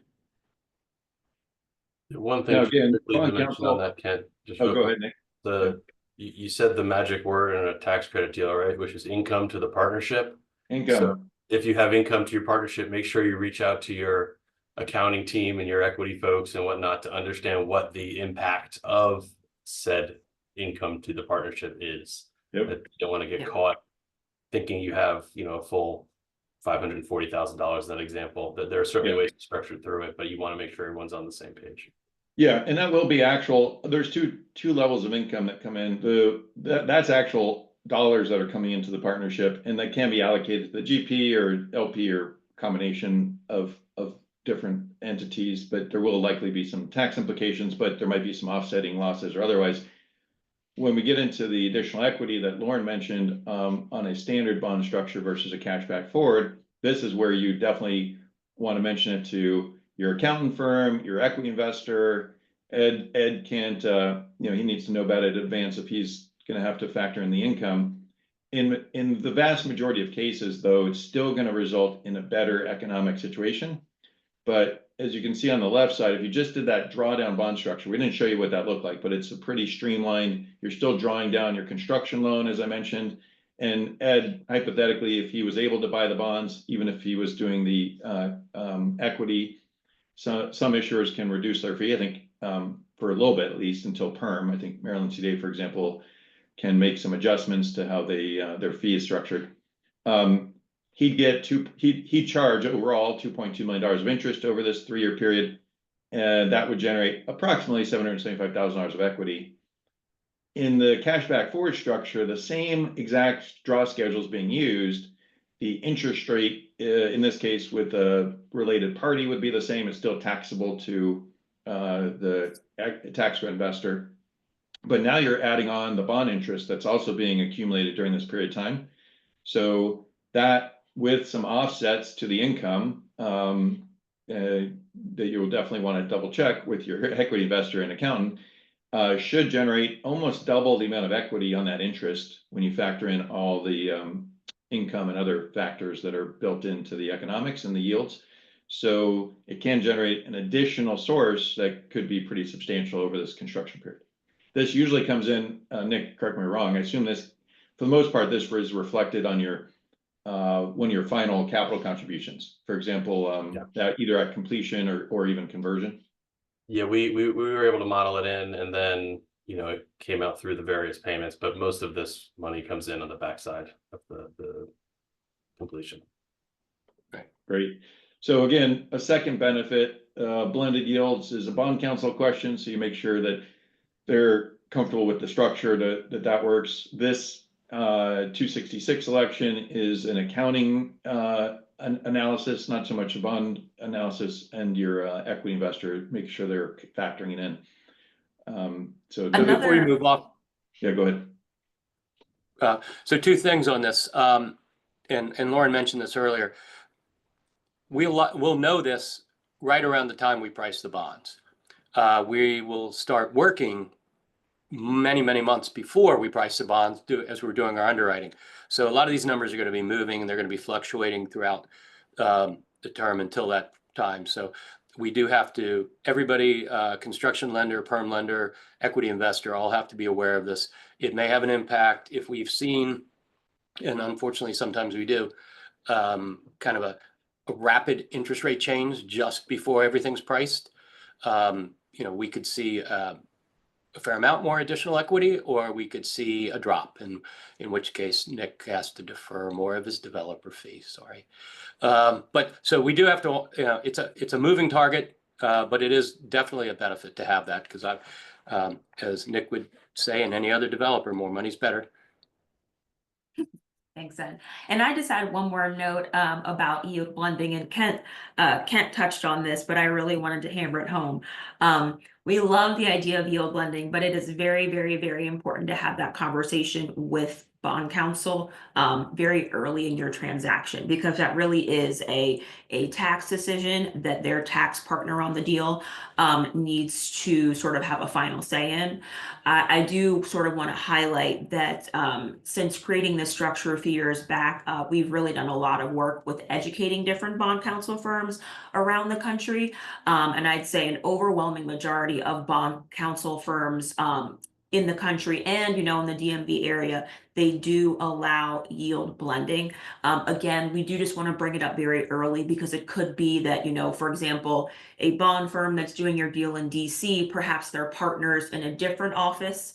One thing Now, again, quickly to bond mention on counsel. that, Kent, just Oh, real go quick. ahead, Nick. You said the magic word in a tax credit deal, right? Which is income to the partnership. So Income. if you have income to your partnership, make sure you reach out to your accounting team and your equity folks and whatnot to understand what the impact of said income to the partnership is. Yep. That you don't want to get Yep. caught thinking you have, a full $540,000 in that example. That there are certainly Yeah. ways to structure through it, but you want to make sure everyone's on the same page. Yeah, and that will be actual, there's two levels of income that come in. That's actual dollars that are coming into the partnership, and that can be allocated to the GP or LP or combination of different entities, but there will likely be some tax implications, but there might be some offsetting losses or otherwise. When we get into the additional equity that Lauren mentioned, on a standard bond structure versus a cashback forward, this is where you definitely want to mention it to your accountant firm, your equity investor. Ed can't, he needs to know about it in advance if he's going to have to factor in the income. In the vast majority of cases, though, it's still going to result in a better economic situation. But as you can see on the left side, if you just did that drawdown bond structure, we didn't show you what that looked like, but it's a pretty streamlined. You're still drawing down your construction loan, as I mentioned. And Ed, hypothetically, if he was able to buy the bonds, even if he was doing the equity, some issuers can reduce their fee, I think, for a little bit at least until perm. I think Maryland CDA, for example, can make some adjustments to how their fee is structured. He'd charge overall $2.2 million of interest over this 3-year period, and that would generate approximately $775,000 of equity. In the cashback forward structure, the same exact draw schedule is being used. The interest rate, in this case, with a related party would be the same. It's still taxable to the tax credit investor. But now you're adding on the bond interest that's also being accumulated during this period of time. So that, with some offsets to the income, that you'll definitely want to double check with your equity investor and accountant, should generate almost double the amount of equity on that interest when you factor in all the income and other factors that are built into the economics and the yields. So it can generate an additional source that could be pretty substantial over this construction period. This usually comes in, Nick, correct me if I'm wrong, I assume this, for the most part, this is reflected on your one of your final capital contributions, for example, that either at completion or even conversion. Yeah, we were able to model it in, and then it came out through the various payments, but most of this money comes in on the backside of the completion. Great. So again, a second benefit, blended yields is a bond counsel question, so you make sure that they're comfortable with the structure that works. This 266 election is an accounting analysis, not so much a bond analysis, and your equity investor, make sure they're factoring it in. So Before you move off, yeah, go ahead. so two things on this, and Lauren mentioned this earlier. We'll know this right around the time we price the bonds. We will start working many months before we price the bonds, as we're doing our underwriting. So a lot of these numbers are going to be moving, and they're going to be fluctuating throughout the term until that time. So we do have to, everybody, construction lender, perm lender, equity investor, all have to be aware of this. It may have an impact if we've seen, and unfortunately sometimes we do, kind of a rapid interest rate change just before everything's priced. We could see a fair amount more additional equity, or we could see a drop, in which case Nick has to defer more of his developer fee. Sorry. But so we do have to, it's a moving target, but it is definitely a benefit to have that, because as Nick would say, and any other developer, more money's better. Thanks, Ed. And I just had one more note about yield blending, and Kent touched on this, but I really wanted to hammer it home. We love the idea of yield blending, but it is very important to have that conversation with bond counsel very early in your transaction, because that really is a tax decision that their tax partner on the deal needs to sort of have a final say in. I do sort of want to highlight that since creating this structure a few years back, we've really done a lot of work with educating different bond counsel firms around the country. And I'd say an overwhelming majority of bond counsel firms in the country and, in the DMV area, they do allow yield blending. Again, we do just want to bring it up very early, because it could be that, for example, a bond firm that's doing your deal in DC, perhaps their partners in a different office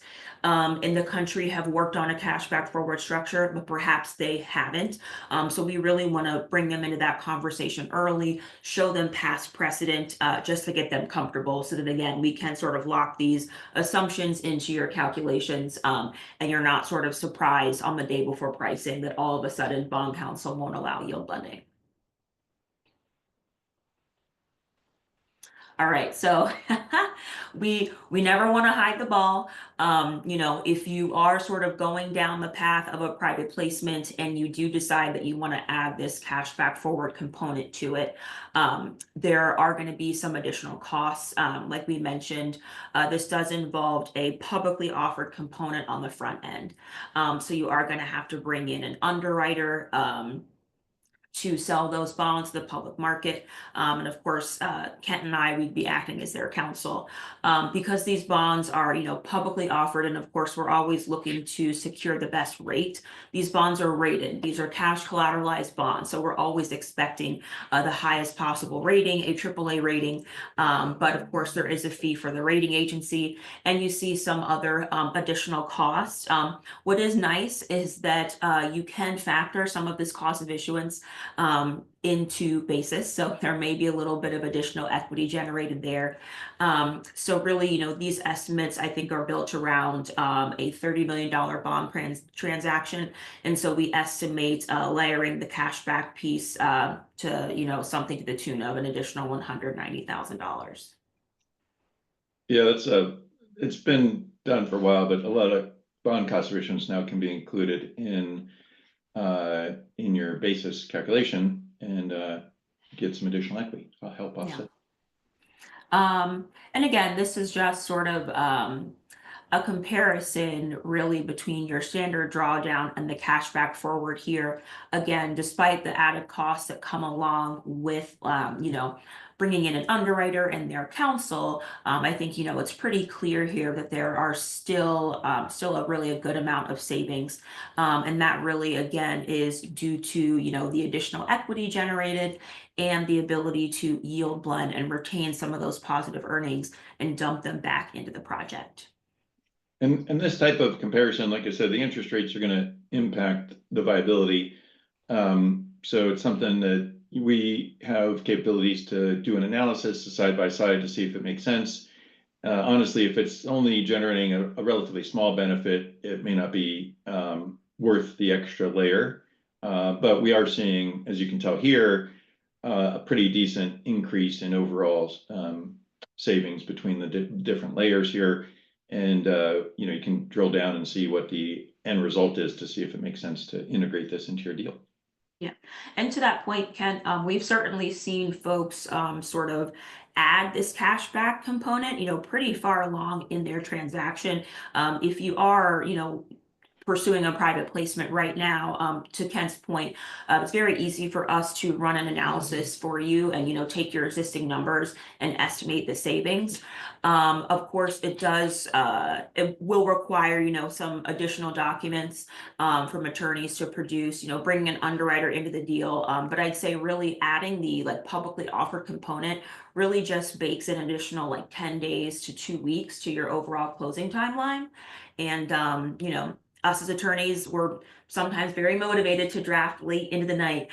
in the country have worked on a cashback forward structure, but perhaps they haven't. So we really want to bring them into that conversation early, show them past precedent, just to get them comfortable, so that, again, we can sort of lock these assumptions into your calculations, and you're not sort of surprised on the day before pricing that all of a sudden bond counsel won't allow yield blending. All right, so we never want to hide the ball. If you are sort of going down the path of a private placement and you do decide that you want to add this cashback forward component to it, there are going to be some additional costs. Like we mentioned, this does involve a publicly offered component on the front end. So you are going to have to bring in an underwriter to sell those bonds to the public market. And of course, Kent and I, we'd be acting as their counsel. Because these bonds are, publicly offered, and of course, we're always looking to secure the best rate. These bonds are rated. These are cash collateralized bonds. So we're always expecting the highest possible rating, a AAA rating. But of course, there is a fee for the rating agency, and you see some other additional costs. What is nice is that you can factor some of this cost of issuance into basis. So there may be a little bit of additional equity generated there. So really, these estimates, I think, are built around a $30 million bond transaction. And so we estimate layering the cashback piece to, something to the tune of an additional $190,000. Yeah, it's been done for a while, but a lot of bond cost of issuance now can be included in your basis calculation and get some additional equity. I'll help offset. And again, this is just sort of a comparison really between your standard drawdown and the cashback forward here. Again, despite the added costs that come along with, bringing in an underwriter and their counsel, I think, it's pretty clear here that there are still a really good amount of savings. And that really, again, is due to, the additional equity generated and the ability to yield blend and retain some of those positive earnings and dump them back into the project. And this type of comparison, like I said, the interest rates are going to impact the viability. So it's something that we have capabilities to do an analysis side by side to see if it makes sense. Honestly, if it's only generating a relatively small benefit, it may not be worth the extra layer. But we are seeing, as you can tell here, a pretty decent increase in overall savings between the different layers here. And you can drill down and see what the end result is to see if it makes sense to integrate this into your deal. Yeah, and to that point, Ken, we've certainly seen folks sort of add this cashback component, pretty far along in their transaction. If you are, pursuing a private placement right now, to Kent's point, it's very easy for us to run an analysis for you and, take your existing numbers and estimate the savings. Of course, it will require, some additional documents from attorneys to produce, bringing an underwriter into the deal. But I'd say really adding the publicly offered component really just bakes an additional 10 days to 2 weeks to your overall closing timeline. And, us as attorneys, we're sometimes very motivated to draft late into the night.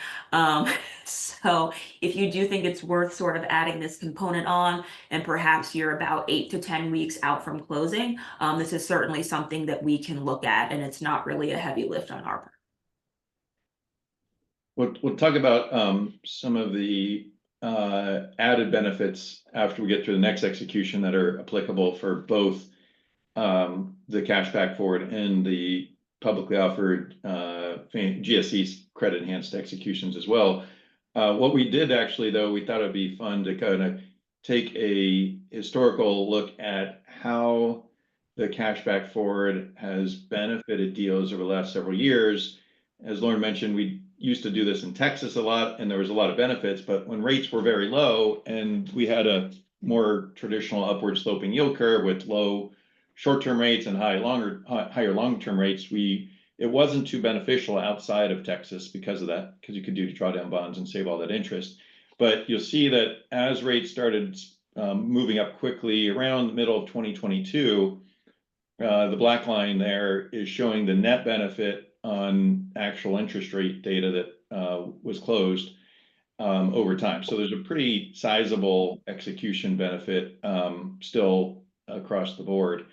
So if you do think it's worth sort of adding this component on, and perhaps you're about 8 to 10 weeks out from closing, this is certainly something that we can look at, and it's not really a heavy lift on our part. We'll talk about some of the added benefits after we get through the next execution that are applicable for both the cashback forward and the publicly offered GSE's credit enhanced executions as well. What we did actually, though, we thought it'd be fun to kind of take a historical look at how the cashback forward has benefited deals over the last several years. As Lauren mentioned, we used to do this in Texas a lot, and there was a lot of benefits, but when rates were very low and we had a more traditional upward sloping yield curve with low short-term rates and higher long-term rates, it wasn't too beneficial outside of Texas because of that, because you could do drawdown bonds and save all that interest. But you'll see that as rates started moving up quickly around the middle of 2022, the black line there is showing the net benefit on actual interest rate data that was closed over time. So there's a pretty sizable execution benefit still across the board.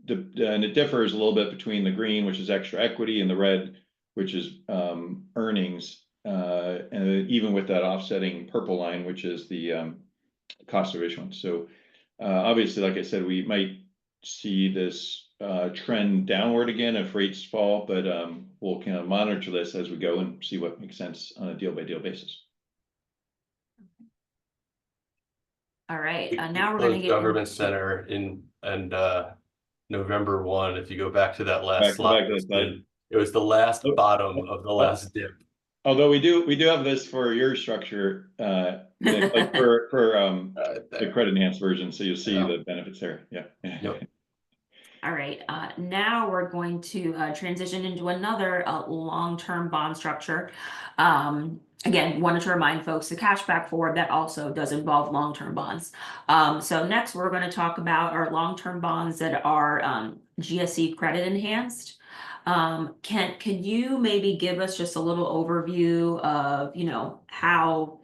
And it differs a little bit between the green, which is extra equity, and the red, which is earnings. And even with that offsetting purple line, which is the cost of issuance. So obviously, like I said, we might see this trend downward again if rates fall, but we'll kind of monitor this as we go and see what makes sense on a deal by deal basis. All right, We now we're going to closed get Government Center November 1. If you go back to that last slide, it was the last bottom of the last dip. Although we do have this for your structure, like for the credit enhanced version, so you'll see the benefits there. Yeah. Yep. All right, now we're going to transition into another long-term bond structure. Again, wanted to remind folks the cashback forward that also does involve long-term bonds. So next we're going to talk about our long-term bonds that are GSE credit enhanced. Can you maybe give us just a little overview of, how,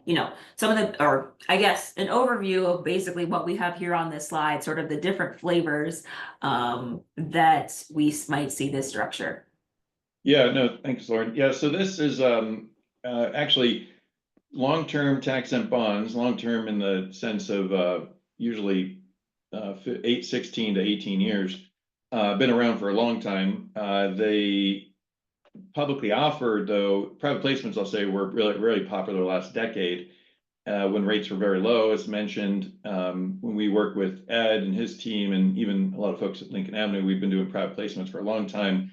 some of the, or I guess an overview of basically what we have here on this slide, sort of the different flavors that we might see this structure? Yeah, no, thanks, Lauren. Yeah, so this is actually long-term tax-exempt bonds, long-term in the sense of usually 16 to 18 years. Been around for a long time. They publicly offered, though, private placements, I'll say, were really popular the last decade when rates were very low, as mentioned. When we work with Ed and his team, and even a lot of folks at Lincoln Avenue, we've been doing private placements for a long time,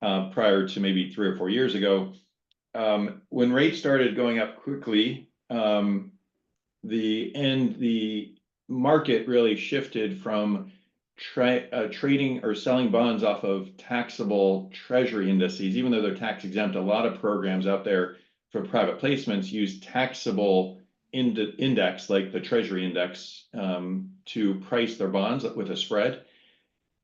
prior to maybe 3 or 4 years ago. When rates started going up quickly, the market really shifted from trading or selling bonds off of taxable treasury indices. Even though they're tax exempt, a lot of programs out there for private placements use taxable index like the treasury index to price their bonds with a spread.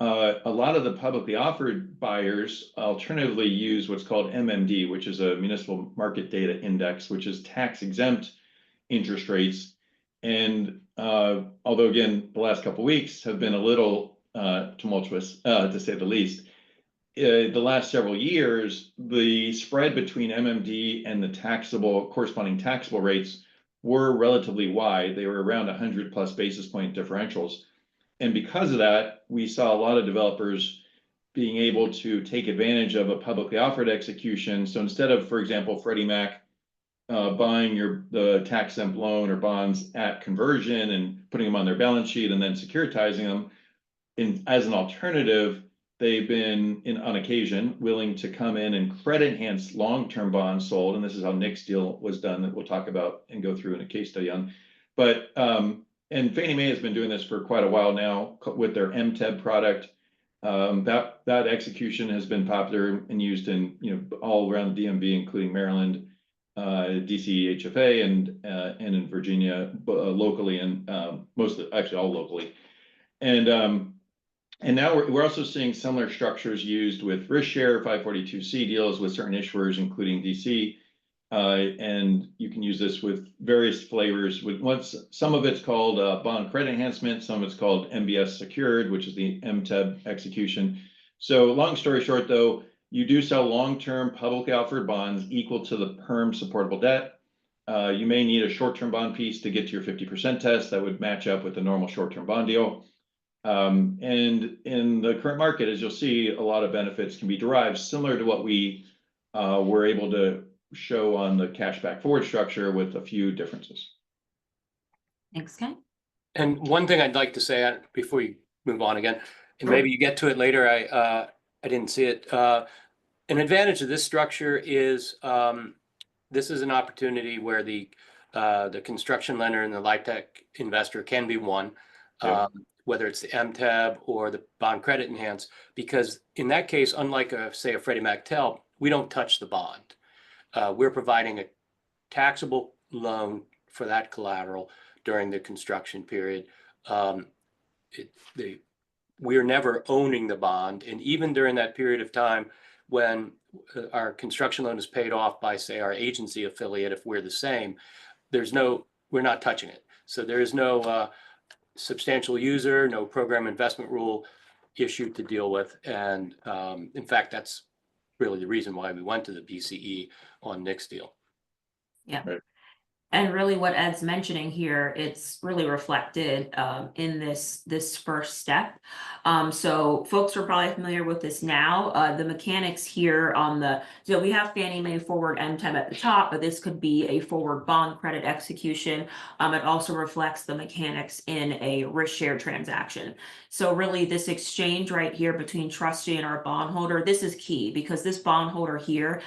A lot of the publicly offered buyers alternatively use what's called MMD, which is a municipal market data index, which is tax exempt interest rates. And although, again, the last couple of weeks have been a little tumultuous, to say the least, the last several years, the spread between MMD and the corresponding taxable rates were relatively wide. They were around 100 plus basis point differentials. And because of that, we saw a lot of developers being able to take advantage of a publicly offered execution. So instead of, for example, Freddie Mac buying the tax-exempt loan or bonds at conversion and putting them on their balance sheet and then securitizing them, as an alternative, they've been, on occasion, willing to come in and credit enhance long-term bonds sold. And this is how Nick's deal was done, that we'll talk about and go through in a case study on. But and Fannie Mae has been doing this for quite a while now with their MTEB product. That execution has been popular and used in all around the DMV, including Maryland, DC HFA, and in Virginia locally, and actually all locally. And now we're also seeing similar structures used with risk share 542C deals with certain issuers, including DC. And you can use this with various flavors. Some of it's called bond credit enhancement, some of it's called MBS secured, which is the MTEB execution. So long story short, though, you do sell long-term publicly offered bonds equal to the perm supportable debt. You may need a short-term bond piece to get to your 50% test that would match up with the normal short-term bond deal. And in the current market, as you'll see, a lot of benefits can be derived similar to what we were able to show on the cashback forward structure with a few differences. Thanks, Ken. And one thing I'd like to say before you move on again, and Sure. maybe you get to it later, I didn't see it. An advantage of this structure is this is an opportunity where the construction lender and the LIHTC investor can be one, Yeah. whether it's the MTEB or the bond credit enhance, because in that case, unlike say a Freddie Mac TEL, we don't touch the bond. We're providing a taxable loan for that collateral during the construction period. We're never owning the bond, and even during that period of time when our construction loan is paid off by, say, our agency affiliate, if we're the same, we're not touching it. So there is no substantial user, no program investment rule issue to deal with, and in fact, that's really the reason why we went to the BCE on Nick's deal. Yeah. Right. And really what Ed's mentioning here, it's really reflected in this first step. So folks are probably familiar with this now. The mechanics here so we have Fannie Mae forward MTEB at the top, but this could be a forward bond credit execution. It also reflects the mechanics in a risk share transaction. So really this exchange right here between trustee and our bondholder, this is key because this bondholder here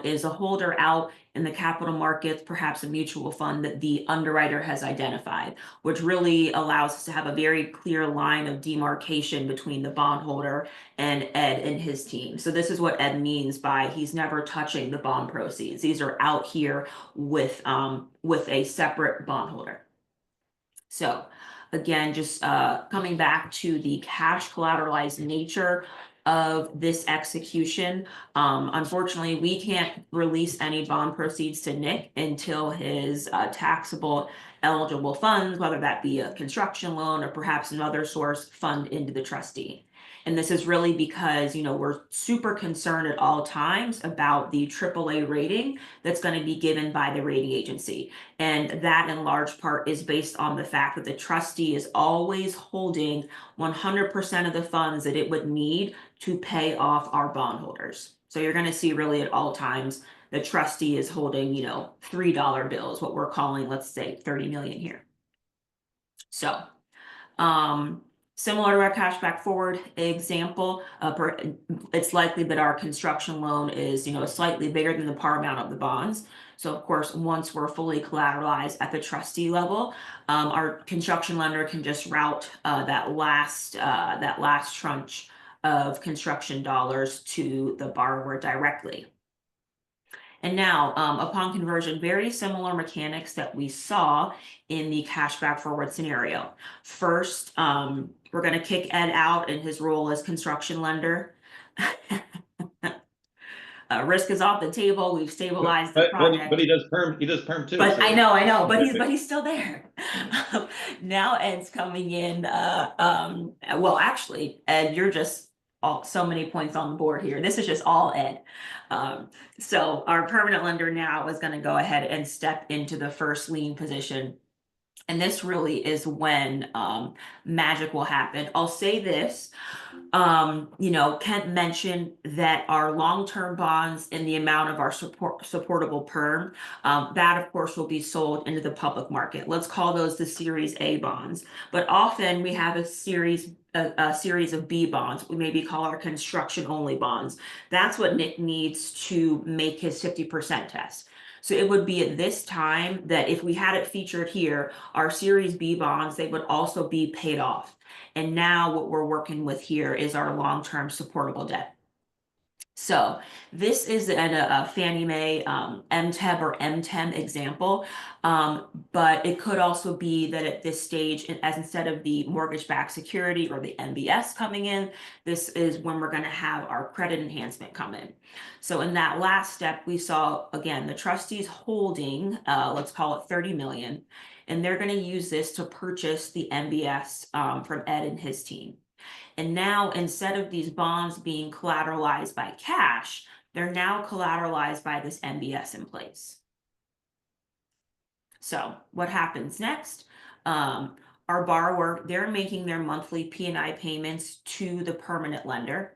is a holder out in the capital markets, perhaps a mutual fund that the underwriter has identified, which really allows us to have a very clear line of demarcation between the bondholder and Ed and his team. So this is what Ed means by he's never touching the bond proceeds. These are out here with a separate bondholder. So again, just coming back to the cash collateralized nature of this execution. Unfortunately, we can't release any bond proceeds to Nick until his taxable eligible funds, whether that be a construction loan or perhaps another source, fund into the trustee. And this is really because, we're super concerned at all times about the AAA rating that's going to be given by the rating agency. And that in large part is based on the fact that the trustee is always holding 100% of the funds that it would need to pay off our bondholders. So you're going to see really at all times the trustee is holding, $3 bills, what we're calling, let's say 30 million here. So, similar to our cashback forward example, it's likely that our construction loan is, slightly bigger than the par amount of the bonds. So of course, once we're fully collateralized at the trustee level, our construction lender can just route that last tranche of construction dollars to the borrower directly. And now, upon conversion, very similar mechanics that we saw in the cashback forward scenario. First, we're going to kick Ed out in his role as construction lender. Risk is off the table. We've stabilized the project. But he does perm too. But so- I know, but he's still there. Now Ed's coming in. Well, actually, Ed, you're just so many points on the board here. This is just all Ed. So our permanent lender now is going to go ahead and step into the first lien position. And this really is when magic will happen. I'll say this, Kent mentioned that our long-term bonds in the amount of our supportable perm, that of course will be sold into the public market. Let's call those the Series A bonds. But often we have a series of B bonds. We maybe call our construction only bonds. That's what Nick needs to make his 50% test. So it would be at this time that if we had it featured here, our Series B bonds, they would also be paid off. And now what we're working with here is our long-term supportable debt. So this is a Fannie Mae MTEB or MTEM example, but it could also be that at this stage, as instead of the mortgage-backed security or the MBS coming in, this is when we're going to have our credit enhancement come in. So in that last step, we saw, again, the trustees holding, let's call it 30 million, and they're going to use this to purchase the MBS from Ed and his team. And now, instead of these bonds being collateralized by cash, they're now collateralized by this MBS in place. So what happens next? our borrower, they're making their monthly P&I payments to the permanent lender.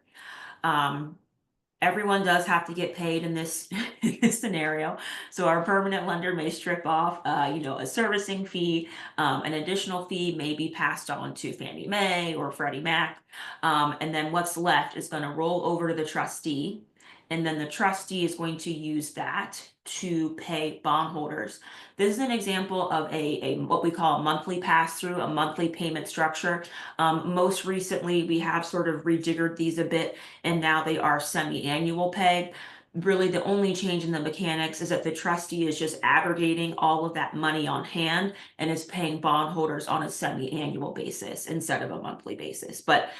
Everyone does have to get paid in this, in this scenario. So our permanent lender may strip off, a servicing fee. An additional fee may be passed on to Fannie Mae or Freddie Mac. And then what's left is going to roll over to the trustee. And then the trustee is going to use that to pay bondholders. This is an example of a what we call a monthly pass-through, a monthly payment structure. Most recently, we have sort of rejiggered these a bit, and now they are semi-annual pay. Really, the only change in the mechanics is that the trustee is just aggregating all of that money on hand and is paying bondholders on a semi-annual basis instead of a monthly basis. But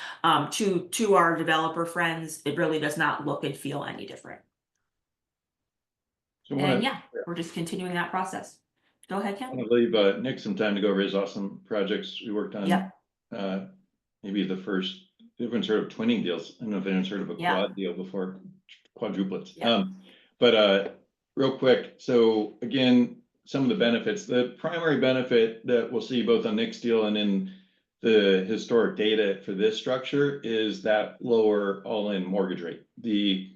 to our developer friends, it really does not look and feel any different. So I And want yeah, we're just continuing that process. Go ahead, Ken. to leave Nick some time to go over his awesome projects we worked on. Yep. Maybe the first different sort of twinning deals. I don't know if anyone's heard of a Yeah. quad deal before, quadruplets. Yeah. But real quick, so again, some of the benefits, the primary benefit that we'll see both on Nick's deal and in the historic data for this structure is that lower all-in mortgage rate. The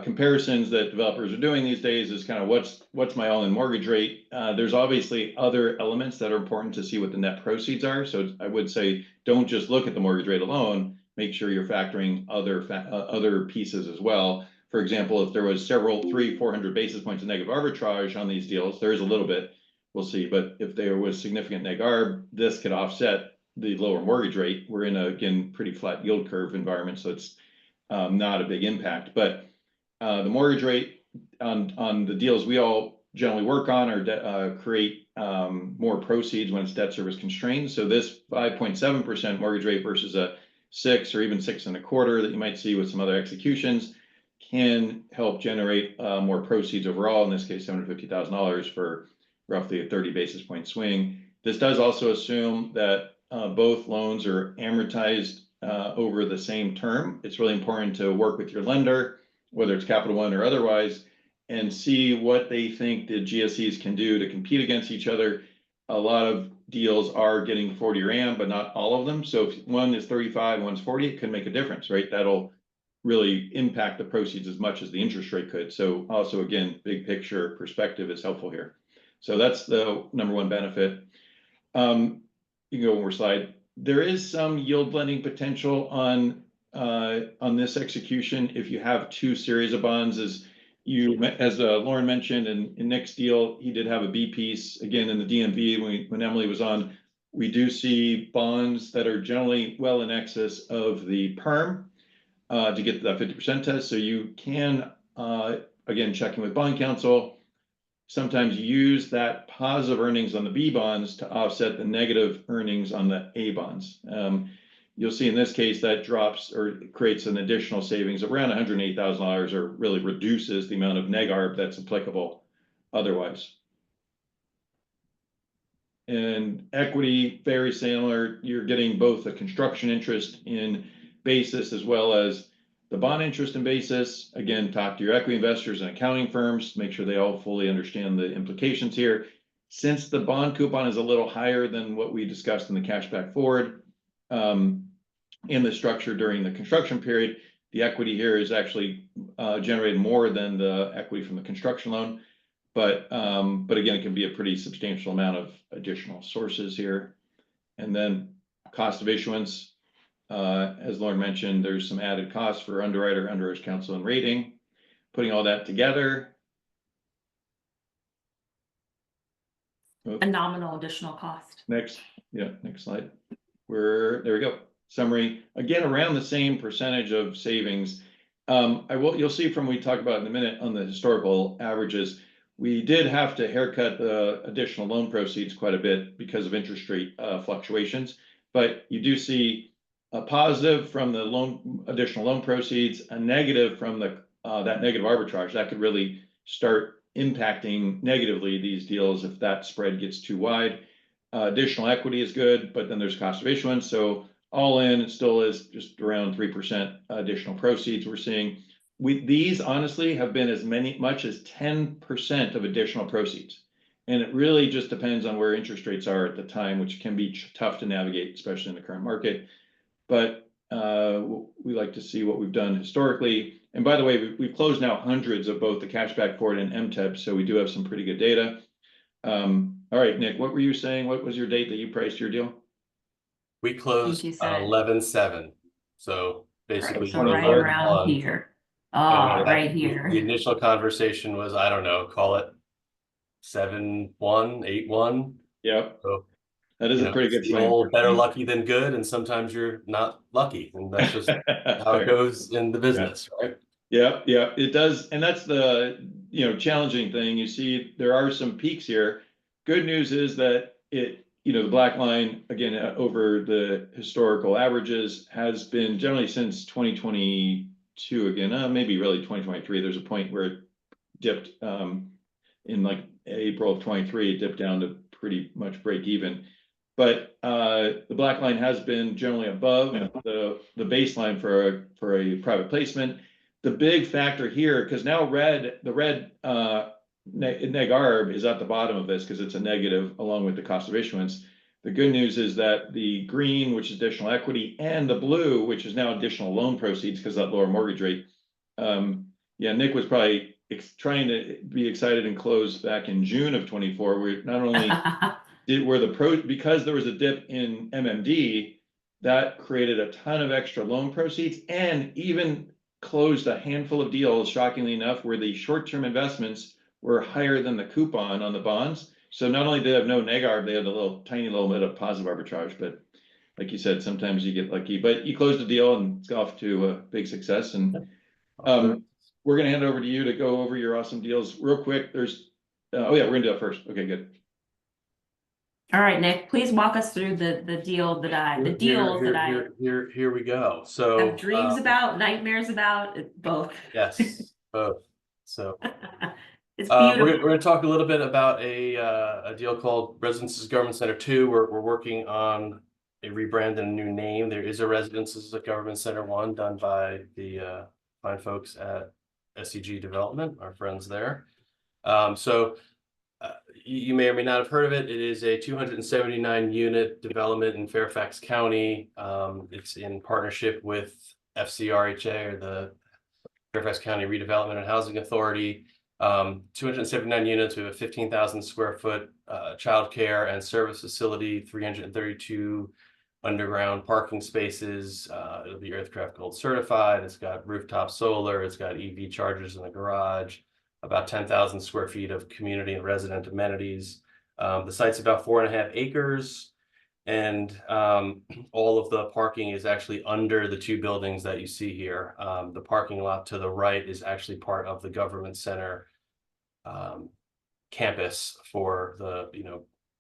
comparisons that developers are doing these days is kind of what's my all-in mortgage rate. There's obviously other elements that are important to see what the net proceeds are. So I would say don't just look at the mortgage rate alone. Make sure you're factoring other pieces as well. For example, if there was 300-400 basis points of negative arbitrage on these deals, there is a little bit, we'll see. But if there was significant neg arb, this could offset the lower mortgage rate. We're in a, again, pretty flat yield curve environment, so it's not a big impact. But the mortgage rate on the deals we all generally work on or create more proceeds when it's debt service constrained. So this 5.7% mortgage rate versus a 6 or even 6.25 that you might see with some other executions can help generate more proceeds overall. In this case, $750,000 for roughly a 30 basis point swing. This does also assume that both loans are amortized over the same term. It's really important to work with your lender, whether it's Capital One or otherwise, and see what they think the GSEs can do to compete against each other. A lot of deals are getting 40-year AM, but not all of them. So if one is 35, one's 40, it could make a difference, right? That'll really impact the proceeds as much as the interest rate could. So also, again, big picture perspective is helpful here. So that's the number one benefit. You can go one more slide. There is some yield blending potential on this execution if you have two series of bonds. As Lauren mentioned in Nick's deal, he did have a B piece again in the DMV when Emily was on. We do see bonds that are generally well in excess of the perm to get to that 50% test. So you can again, checking with bond counsel, sometimes use that positive earnings on the B bonds to offset the negative earnings on the A bonds. You'll see in this case that drops or creates an additional savings of around $108,000 or really reduces the amount of neg arb that's applicable otherwise. And equity, very similar. You're getting both the construction interest in basis as well as the bond interest in basis. Again, talk to your equity investors and accounting firms, make sure they all fully understand the implications here. Since the bond coupon is a little higher than what we discussed in the cashback forward, in the structure during the construction period, the equity here is actually generated more than the equity from the construction loan. But again, it can be a pretty substantial amount of additional sources here. And then cost of issuance, as Lauren mentioned, there's some added costs for underwriters counsel and rating. Putting all that together. A nominal additional cost. Next slide. There we go. Summary, again, around the same percentage of savings. You'll see from we talk about in a minute on the historical averages, we did have to haircut the additional loan proceeds quite a bit because of interest rate fluctuations, but you do see a positive from the additional loan proceeds, a negative from the that negative arbitrage that could really start impacting negatively these deals if that spread gets too wide. Additional equity is good, but then there's cost of issuance. So all in, it still is just around 3% additional proceeds we're seeing. These honestly have been much as 10% of additional proceeds. And it really just depends on where interest rates are at the time, which can be tough to navigate, especially in the current market. But we like to see what we've done historically. And by the way, we've closed now hundreds of both the cashback forward and MTEP, so we do have some pretty good data. All right, Nick, what were you saying? What was your date that you priced your deal? We closed you said. 11/7. So basically. So right 11/1. around here. And Oh, right the here. initial conversation was, I don't know, call it 7-1, 8-1. Yep, So, that is you a know, pretty good it's the swing. old better lucky than good, and sometimes you're not lucky, and that's just how it Fair. goes in the business, right? Yeah, yeah, it does. And that's the, challenging thing. You see, there are some peaks here. Good news is that the black line, again, over the historical averages has been generally since 2022, again, maybe really 2023. There's a point where it dipped in like April of 23, it dipped down to pretty much break even. But the black line has been generally above the baseline for a private placement. The big factor here, because now the red neg arb is at the bottom of this because it's a negative along with the cost of issuance. The good news is that the green, which is additional equity, and the blue, which is now additional loan proceeds because of that lower mortgage rate. Nick was probably trying to be excited and close back in June of 24, where not only because there was a dip in MMD, that created a ton of extra loan proceeds, and even closed a handful of deals, shockingly enough, where the short-term investments were higher than the coupon on the bonds. So not only did they have no neg arb, they had a tiny little bit of positive arbitrage. But like you said, sometimes you get lucky. But you closed a deal and it's off to a big success. And we're going to hand it over to you to go over your awesome deals real quick. There's we're going to do that first. Okay, good. All right, Nick, please walk us through the deals that I Here we go. So have dreams about, nightmares about, both. Yes, both. So It's we're beautiful. going to talk a little bit about a deal called Residences Government Center 2. We're working on a rebrand and a new name. There is a Residences Government Center 1 done by the fine folks at SCG Development, our friends there. You may or may not have heard of it. It is a 279 unit development in Fairfax County. It's in partnership with FCRHA, or the Fairfax County Redevelopment and Housing Authority. 279 units. We have a 15,000 square foot childcare and service facility, 332 underground parking spaces. It'll be Earthcraft Gold certified. It's got rooftop solar. It's got EV chargers in the garage. About 10,000 square feet of community and resident amenities. The site's about 4.5 acres, and all of the parking is actually under the two buildings that you see here. The parking lot to the right is actually part of the Government Center campus for the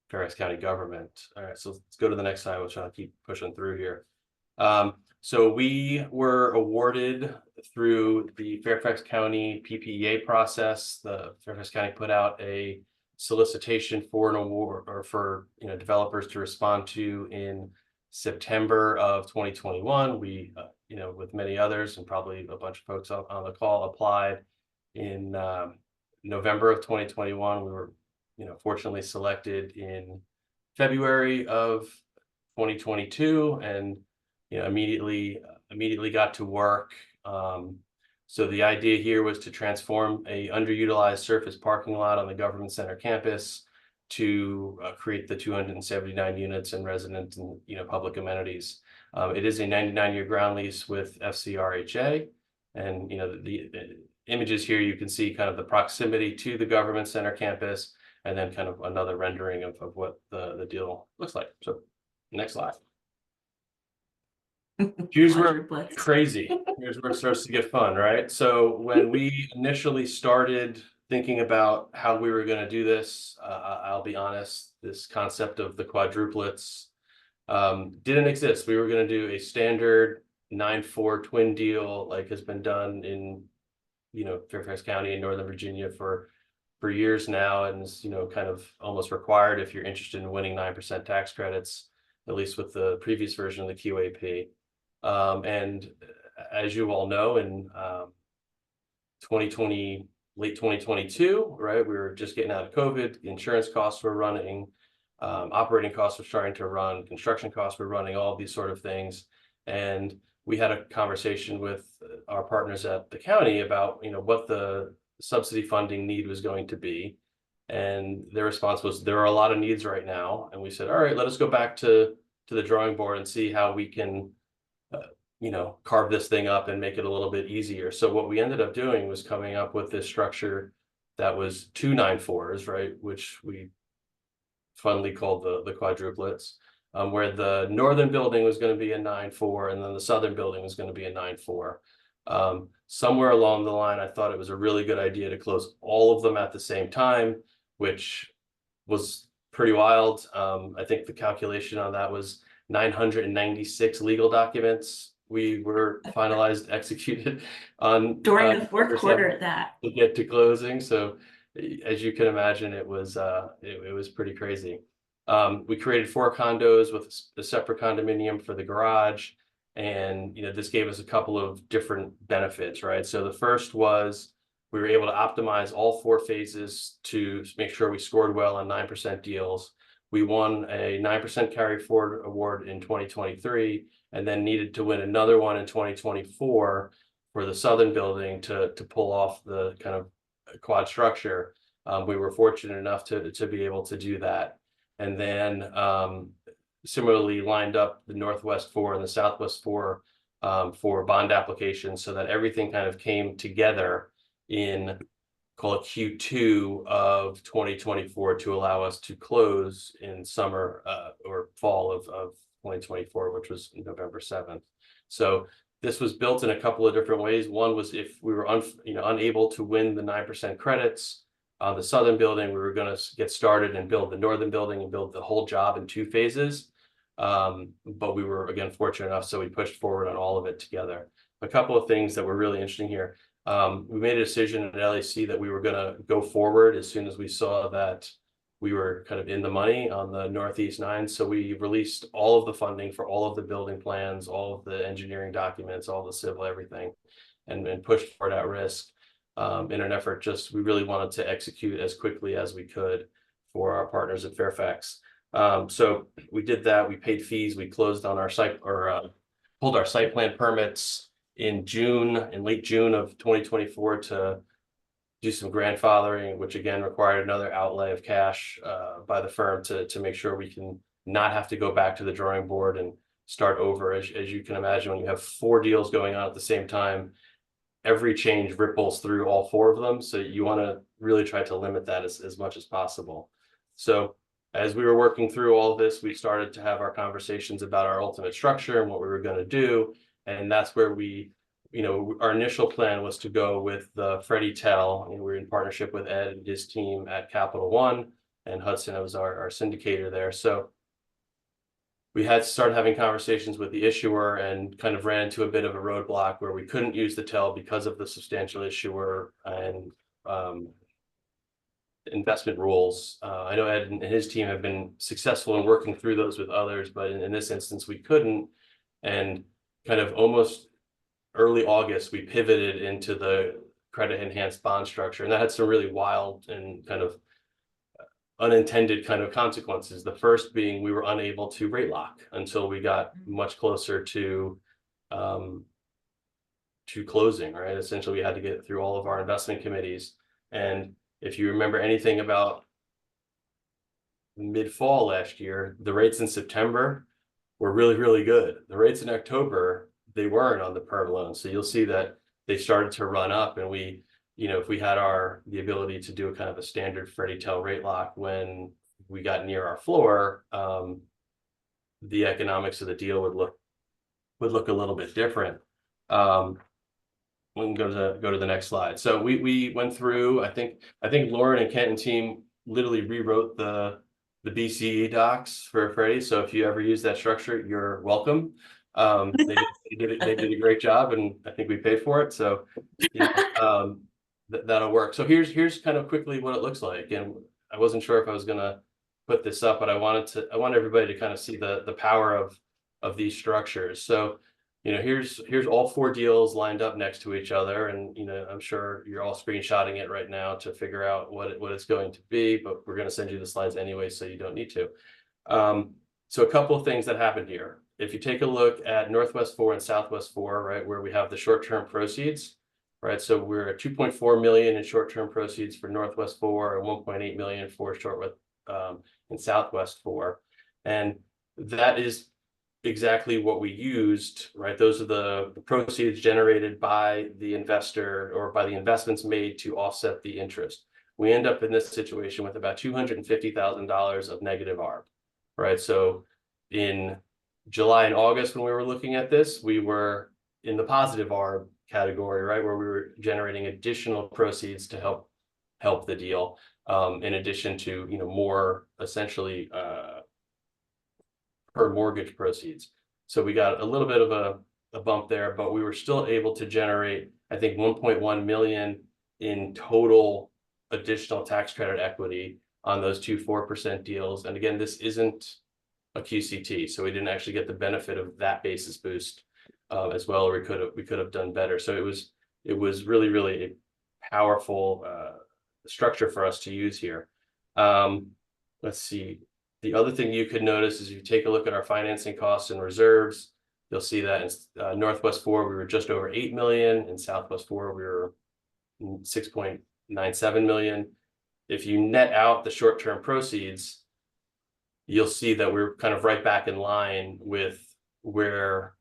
Fairfax County government. All right, so let's go to the next slide. We'll try to keep pushing through here. So we were awarded through the Fairfax County PPEA process. The Fairfax County put out a solicitation for an award, or for developers to respond to, in September of 2021. We with many others and probably a bunch of folks on the call, applied in November of 2021. We were fortunately selected in February of 2022, and immediately got to work. So the idea here was to transform a underutilized surface parking lot on the Government Center campus to create the 279 units and resident and public amenities. It is a 99-year ground lease with FCRHA, and the images here, you can see kind of the proximity to the Government Center campus, and then kind of another rendering of what the deal looks like. So next slide. Here's where crazy. Here's where it starts to get fun, right? So when we initially started thinking about how we were going to do this, I'll be honest, this concept of the quadruplets didn't exist. We were going to do a standard 9-4 twin deal, like has been done in Fairfax County in Northern Virginia for years now, and is kind of almost required if you're interested in winning 9% tax credits, at least with the previous version of the QAP. And as you all know, in 2022, late 2022, right? We were just getting out of COVID, insurance costs were running, operating costs were starting to run, construction costs were running, all of these sort of things. And we had a conversation with our partners at the county about, what the subsidy funding need was going to be. And their response was, there are a lot of needs right now. And we said, all right, let us go back to the drawing board and see how we can, carve this thing up and make it a little bit easier. So what we ended up doing was coming up with this structure that was 2 9/4s, right? Which we fondly called the quadruplets, where the northern building was going to be a 9/4 and then the southern building was going to be a 9/4. Somewhere along the line, I thought it was a really good idea to close all of them at the same time, which was pretty wild. I think the calculation on that was 996 legal documents we were finalized, executed on During the fourth 100% quarter at that. to get to closing. So as you can imagine, it was pretty crazy. We created 4 condos with a separate condominium for the garage. And, this gave us a couple of different benefits, right? So the first was we were able to optimize all 4 phases to make sure we scored well on 9% deals. We won a 9% carry forward award in 2023, and then needed to win another one in 2024 for the southern building to pull off the kind of quad structure. We were fortunate enough to be able to do that. And then similarly lined up the Northwest 4 and the Southwest 4 for bond applications, so that everything kind of came together in, call it Q2 of 2024, to allow us to close in summer or fall of 2024, which was November 7th. So this was built in a couple of different ways. One was if we were unable to win the 9% credits on the southern building, we were going to get started and build the northern building and build the whole job in 2 phases. But we were, again, fortunate enough, so we pushed forward on all of it together. A couple of things that were really interesting here. We made a decision at LAC that we were going to go forward as soon as we saw that we were kind of in the money on the Northeast 9. So we released all of the funding for all of the building plans, all of the engineering documents, all the civil, everything, and pushed for it at risk in an effort. We really wanted to execute as quickly as we could for our partners at Fairfax. So we did that. We paid fees. We closed on our site, or pulled our site plan permits in late June of 2024 to do some grandfathering, which again required another outlay of cash by the firm to make sure we can not have to go back to the drawing board and start over. As you can imagine, when you have 4 deals going on at the same time, every change ripples through all 4 of them. So you want to really try to limit that as much as possible. So as we were working through all of this, we started to have our conversations about our ultimate structure and what we were going to do. And that's where we, our initial plan was to go with the Freddie Tell. We're in partnership with Ed and his team at Capital One, and Hudson was our syndicator there. So we had started having conversations with the issuer and kind of ran into a bit of a roadblock where we couldn't use the Tell because of the substantial issuer and investment rules. I know Ed and his team have been successful in working through those with others, but in this instance, we couldn't. And kind of almost early August, we pivoted into the credit enhanced bond structure. And that had some really wild and kind of unintended kind of consequences. The first being we were unable to rate lock until we got much closer to closing, right? Essentially, we had to get through all of our investment committees. And if you remember anything about mid-fall last year, the rates in September were really, really good. The rates in October, they weren't on the perm loan. So you'll see that they started to run up, and we, if we had the ability to do a kind of a standard Freddie Tell rate lock when we got near our floor, the economics of the deal would look a little bit different. We can go to the next slide. So we went through, I think Lauren and Kent and team literally rewrote the BCE docs for Freddie. So if you ever use that structure, you're welcome. They did a great job, and I think we paid for it. So that'll work. So here's kind of quickly what it looks like. And I wasn't sure if I was gonna put this up, but I want everybody to kind of see the power of these structures. So here's all 4 deals lined up next to each other, and I'm sure you're all screenshotting it right now to figure out what it's going to be, but we're going to send you the slides anyway, so you don't need to. So a couple of things that happened here. If you take a look at Northwest 4 and Southwest 4, right, where we have the short-term proceeds, right? So we're at 2.4 million in short-term proceeds for Northwest 4 and 1.8 million for in Southwest 4, and that is exactly what we used, right? Those are the proceeds generated by the investor or by the investments made to offset the interest. We end up in this situation with about $250,000 of negative ARB, right? So in July and August, when we were looking at this, we were in the positive ARB category, right? Where we were generating additional proceeds to help the deal, in addition to, more essentially, per mortgage proceeds. So we got a little bit of a bump there, but we were still able to generate, I think, 1.1 million in total additional tax credit equity on those 2 4% deals. And again, this isn't a QCT, so we didn't actually get the benefit of that basis boost as well. Or we could have done better. So it was really, really a powerful structure for us to use here. Let's see. The other thing you could notice is if you take a look at our financing costs and reserves, you'll see that in Northwest 4, we were just over 8 million. In Southwest 4, we were 6.97 million. If you net out the short-term proceeds, you'll see that we're kind of right back in line with where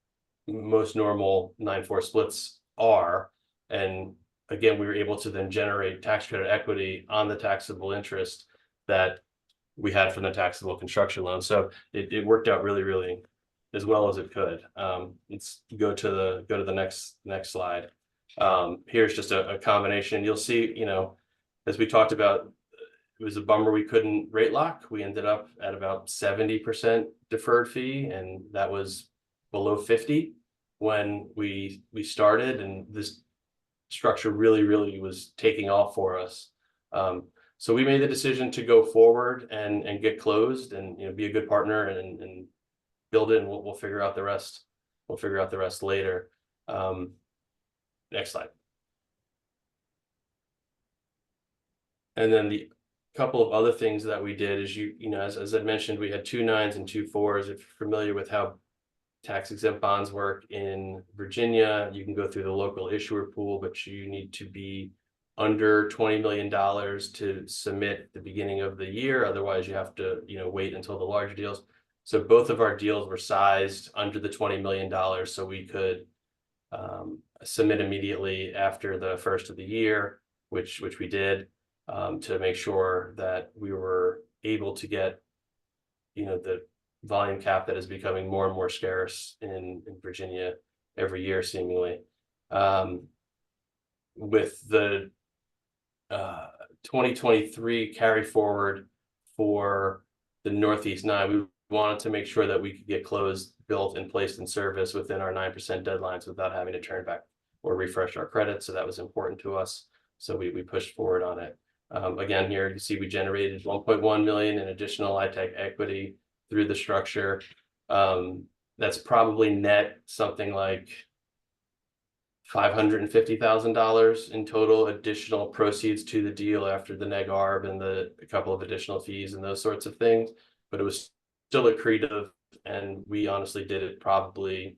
most normal 9-4 splits are. And again, we were able to then generate tax credit equity on the taxable interest that we had from the taxable construction loan. So it worked out really, really as well as it could. Let's go to the next slide. Here's just a combination. You'll see, as we talked about, it was a bummer we couldn't rate lock. We ended up at about 70% deferred fee, and that was below 50 when we started, and this structure really, really was taking off for us. So we made the decision to go forward and get closed and be a good partner and build it, and we'll figure out the rest. We'll figure out the rest later. Next slide. And then the couple of other things that we did is as I mentioned, we had 2 9s and 2 4s. If you're familiar with how tax exempt bonds work in Virginia, you can go through the local issuer pool, but you need to be under $20 million to submit at the beginning of the year. Otherwise, you have to, wait until the larger deals. So both of our deals were sized under the $20 million, so we could submit immediately after the first of the year, which we did, to make sure that we were able to get, the volume cap that is becoming more and more scarce in Virginia every year, seemingly. With the 2023 carry forward for the Northeast 9, we wanted to make sure that we could get closed, built, and placed in service within our 9% deadlines without having to turn back or refresh our credit. So that was important to us. So we pushed forward on it. Again, here you see we generated 1.1 million in additional ITAC equity through the structure. That's probably net something like $550,000 in total additional proceeds to the deal after the neg arb and a couple of additional fees and those sorts of things. But it was still accretive, and we honestly did it probably,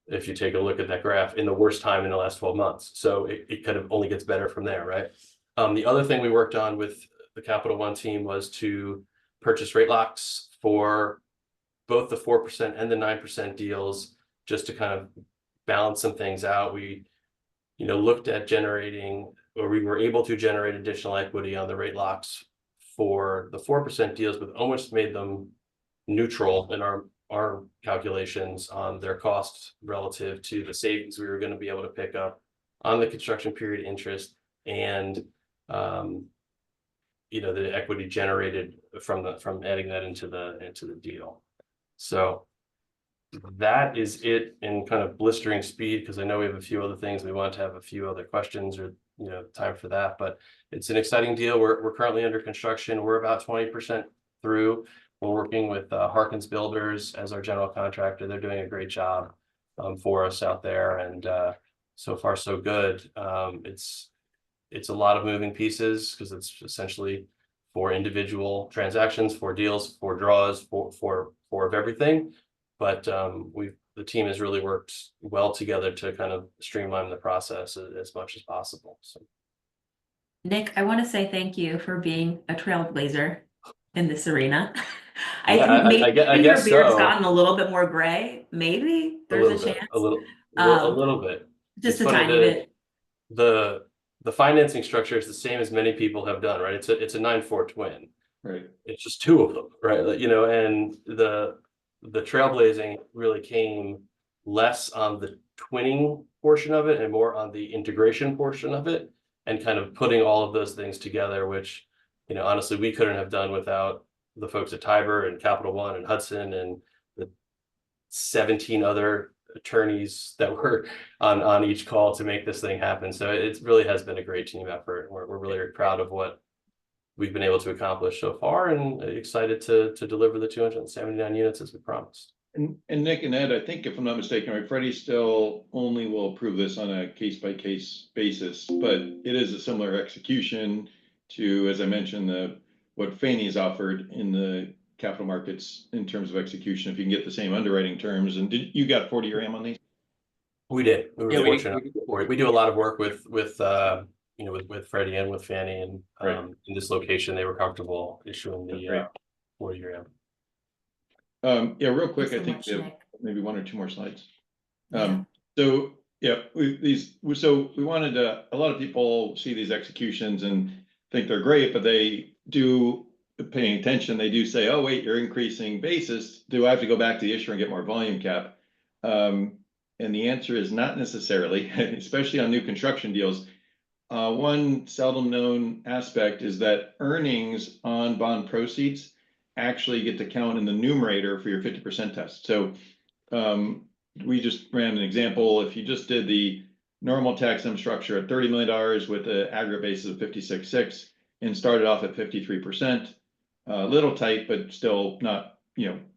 if you take a look at that graph, in the worst time in the last 12 months. So it kind of only gets better from there, right? The other thing we worked on with the Capital One team was to purchase rate locks for both the 4% and the 9% deals, just to kind of balance some things out. We, looked at generating, or we were able to generate additional equity on the rate locks for the 4% deals, but almost made them neutral in our calculations on their costs relative to the savings we were going to be able to pick up on the construction period interest and the equity generated from adding that into the deal. So that is it in kind of blistering speed, because I know we have a few other things. We want to have a few other questions or time for that, but it's an exciting deal. We're currently under construction. We're about 20% through. We're working with Harkins Builders as our general contractor. They're doing a great job. for us out there, and so far so good. It's a lot of moving pieces because it's essentially 4 individual transactions, 4 deals, 4 draws, four of everything. But the team has really worked well together to kind of streamline the process as much as possible. So, Nick, I want to say thank you for being a trailblazer in this arena. I yeah, think maybe I your guess beard's so. gotten a little bit more gray. Maybe there's a chance. A little bit. Just It's a funny, tiny bit. The financing structure is the same as many people have done, right? It's a 9-4 twin. Right. It's just 2 of them, right? And the trailblazing really came less on the twinning portion of it and more on the integration portion of it, and kind of putting all of those things together, which, honestly, we couldn't have done without the folks at Tiber and Capital One and Hudson and the 17 other attorneys that were on each call to make this thing happen. So it really has been a great team effort. We're really proud of what we've been able to accomplish so far, and excited to deliver the 279 units as we promised. And Nick and Ed, I think if I'm not mistaken, right, Freddie still only will approve this on a case-by-case basis, but it is a similar execution to, as I mentioned, what Fannie's offered in the capital markets in terms of execution, if you can get the same underwriting terms. And you got 40-year AM on these? We did. We were Yeah, fortunate. We do a lot of work with Freddie and with Fannie, and Right. in this location, they were comfortable issuing That's the great. 40-year AM. Yeah, real quick, Thanks I so think much, we have Nick. maybe 1 or 2 more slides. Yeah. So yeah, we wanted to, a lot of people see these executions and think they're great, but they do, paying attention, they do say, oh, wait, you're increasing basis. Do I have to go back to the issuer and get more volume cap? And the answer is not necessarily, especially on new construction deals. One seldom known aspect is that earnings on bond proceeds actually get to count in the numerator for your 50% test. So we just ran an example. If you just did the normal tax sum structure at $30 million with an aggregate basis of 56.6 and started off at 53%, a little tight, but still not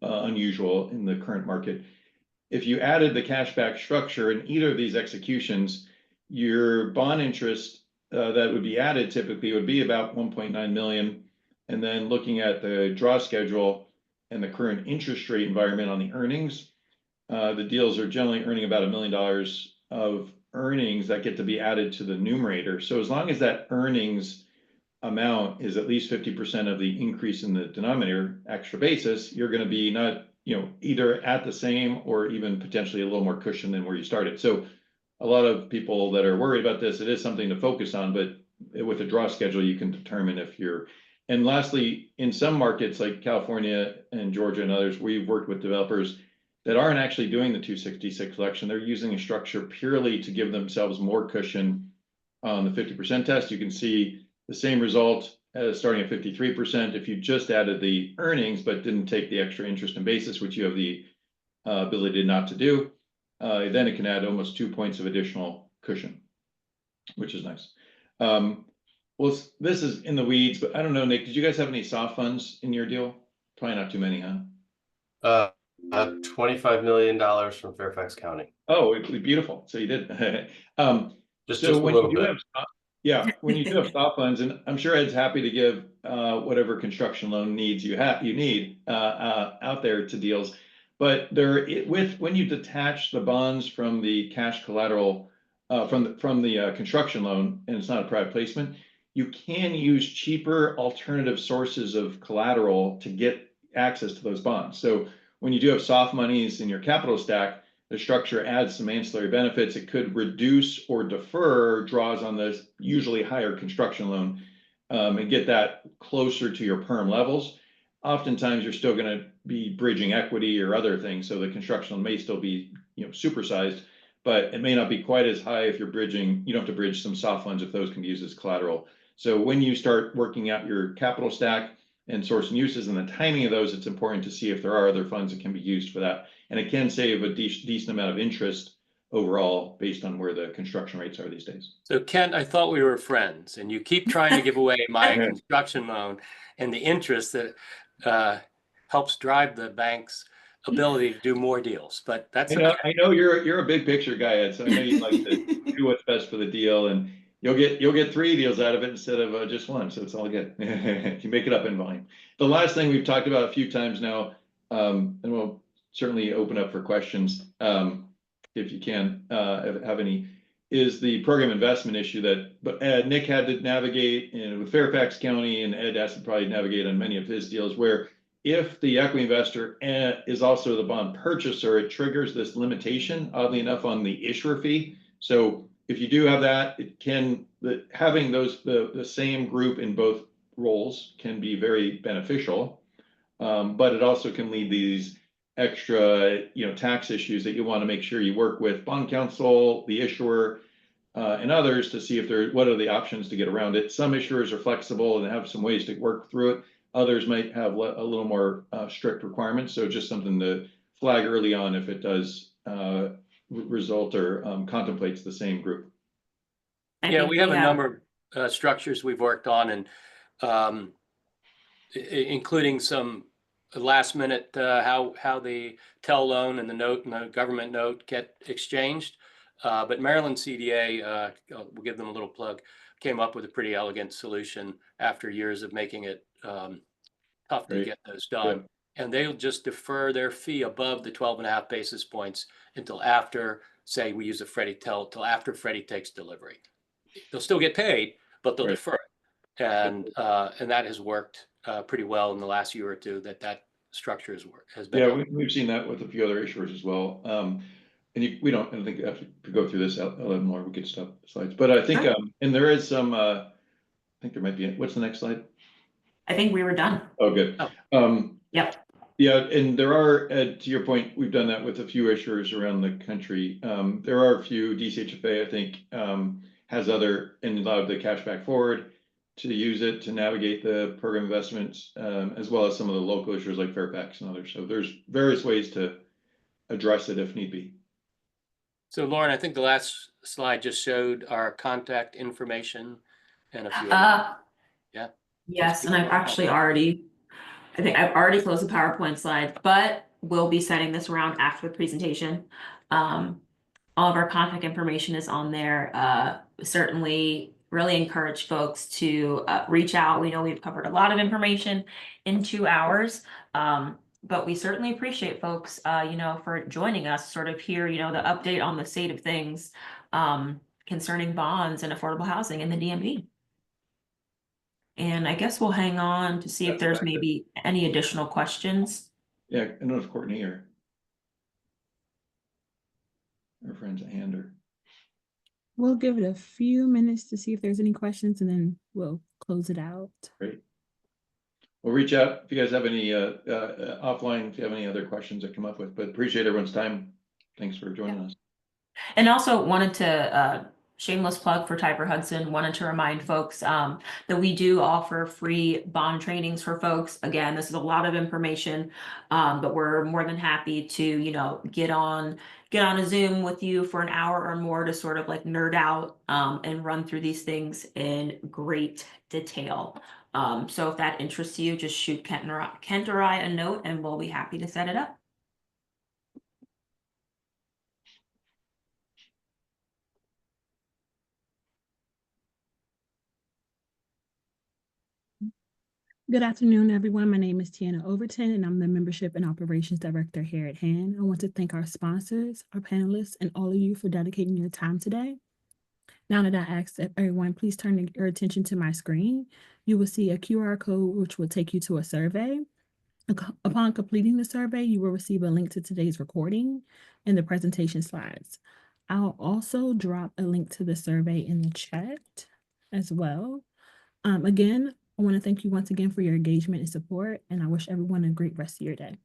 unusual in the current market. If you added the cashback structure in either of these executions, your bond interest that would be added typically would be about 1.9 million. And then looking at the draw schedule and the current interest rate environment on the earnings, the deals are generally earning about $1 million of earnings that get to be added to the numerator. So as long as that earnings amount is at least 50% of the increase in the denominator extra basis, you're going to be not either at the same or even potentially a little more cushion than where you started. So a lot of people that are worried about this, it is something to focus on, but with a draw schedule, you can determine if you're. And lastly, in some markets like California and Georgia and others, we've worked with developers that aren't actually doing the 266 election. They're using a structure purely to give themselves more cushion on the 50% test. You can see the same result starting at 53% if you just added the earnings but didn't take the extra interest and basis, which you have the ability not to do. Then it can add almost 2 points of additional cushion, which is nice. Well, this is in the weeds, but I don't know, Nick, did you guys have any soft funds in your deal? Probably not too many, huh? $25 million from Fairfax County. Oh, beautiful. So you did. Just So a when little you do bit. have, when you do have soft funds, and I'm sure Ed's happy to give whatever construction loan needs you need out there to deals. But when you detach the bonds from the cash collateral from the construction loan, and it's not a private placement, you can use cheaper alternative sources of collateral to get access to those bonds. So when you do have soft monies in your capital stack, the structure adds some ancillary benefits. It could reduce or defer draws on the usually higher construction loan and get that closer to your perm levels. Oftentimes, you're still going to be bridging equity or other things, so the construction loan may still be supersized, but it may not be quite as high if you're bridging. You don't have to bridge some soft funds if those can be used as collateral. So when you start working out your capital stack and source and uses and the timing of those, it's important to see if there are other funds that can be used for that. And it can save a decent amount of interest overall based on where the construction rates are these days. So Kent, I thought we were friends, and you keep trying to give away my construction loan and the interest that helps drive the bank's ability to do more deals, but that's I know you're a big picture guy, Ed, so I know you like to do what's best for the deal, and you'll get 3 deals out of it instead of just one, so it's all good. You make it up in volume. The last thing we've talked about a few times now, and we'll certainly open up for questions if you can have any, is the program investment issue that Nick had to navigate with Fairfax County, and Ed has to probably navigate on many of his deals, where if the equity investor is also the bond purchaser, it triggers this limitation, oddly enough, on the issuer fee. So if you do have that, having the same group in both roles can be very beneficial, but it also can lead these extra, tax issues that you want to make sure you work with bond counsel, the issuer, and others to see what are the options to get around it. Some issuers are flexible and have some ways to work through it. Others might have a little more strict requirements. So just something to flag early on if it does result or contemplates the same group. Yeah, we have a number of structures we've worked on, and including some last minute how the TEL loan and the note and the government note get exchanged. But Maryland CDA, we'll give them a little plug, came up with a pretty elegant solution after years of making it tough to get those done. Yeah. And they'll just defer their fee above the 12.5 basis points until after, say, we use a Freddie TEL, till after Freddie takes delivery. They'll still get paid, but they'll defer it. And that has worked pretty well in the last year or two. That structure has been. Yeah, we've seen that with a few other issuers as well. And we don't, I think, have to go through this. I'll have more. We could stop the slides, but I think, and there is some. I think there might be. What's the next slide? I think we were done. Oh, good. Yep. Yeah, and there are, to your point, we've done that with a few issuers around the country. There are a few. DCHFA, I think, has other and allowed the cashback forward to use it to navigate the program investments, as well as some of the local issuers like Fairfax and others. So there's various ways to address it if need be. So Lauren, I think the last slide just showed our contact information and a few. Yeah. Yes, and I've already closed the PowerPoint slide, but we'll be sending this around after the presentation. All of our contact information is on there. Certainly really encourage folks to reach out. We know we've covered a lot of information in 2 hours, but we certainly appreciate folks, for joining us, sort of hear, the update on the state of things concerning bonds and affordable housing in the DMV. And I guess we'll hang on to see if there's maybe any additional questions. Yeah, I don't know if Courtney or our friends at Hander. We'll give it a few minutes to see if there's any questions, and then we'll close it out. Great. We'll reach out if you guys have any offline, if you have any other questions that come up with, but appreciate everyone's time. Thanks for joining us. And also wanted to shameless plug for Typer Hudson, wanted to remind folks that we do offer free bond trainings for folks. Again, this is a lot of information, but we're more than happy to, get on a Zoom with you for an hour or more to sort of like nerd out and run through these things in great detail. So if that interests you, just shoot Kent or I a note and we'll be happy to set it up. Good afternoon, everyone. My name is Tiana Overton, and I'm the Membership and Operations Director here at HAN. I want to thank our sponsors, our panelists, and all of you for dedicating your time today. Now that I asked everyone, please turn your attention to my screen. You will see a QR code which will take you to a survey. Upon completing the survey, you will receive a link to today's recording and the presentation slides. I'll also drop a link to the survey in the chat as well. Again, I want to thank you once again for your engagement and support, and I wish everyone a great rest of your day.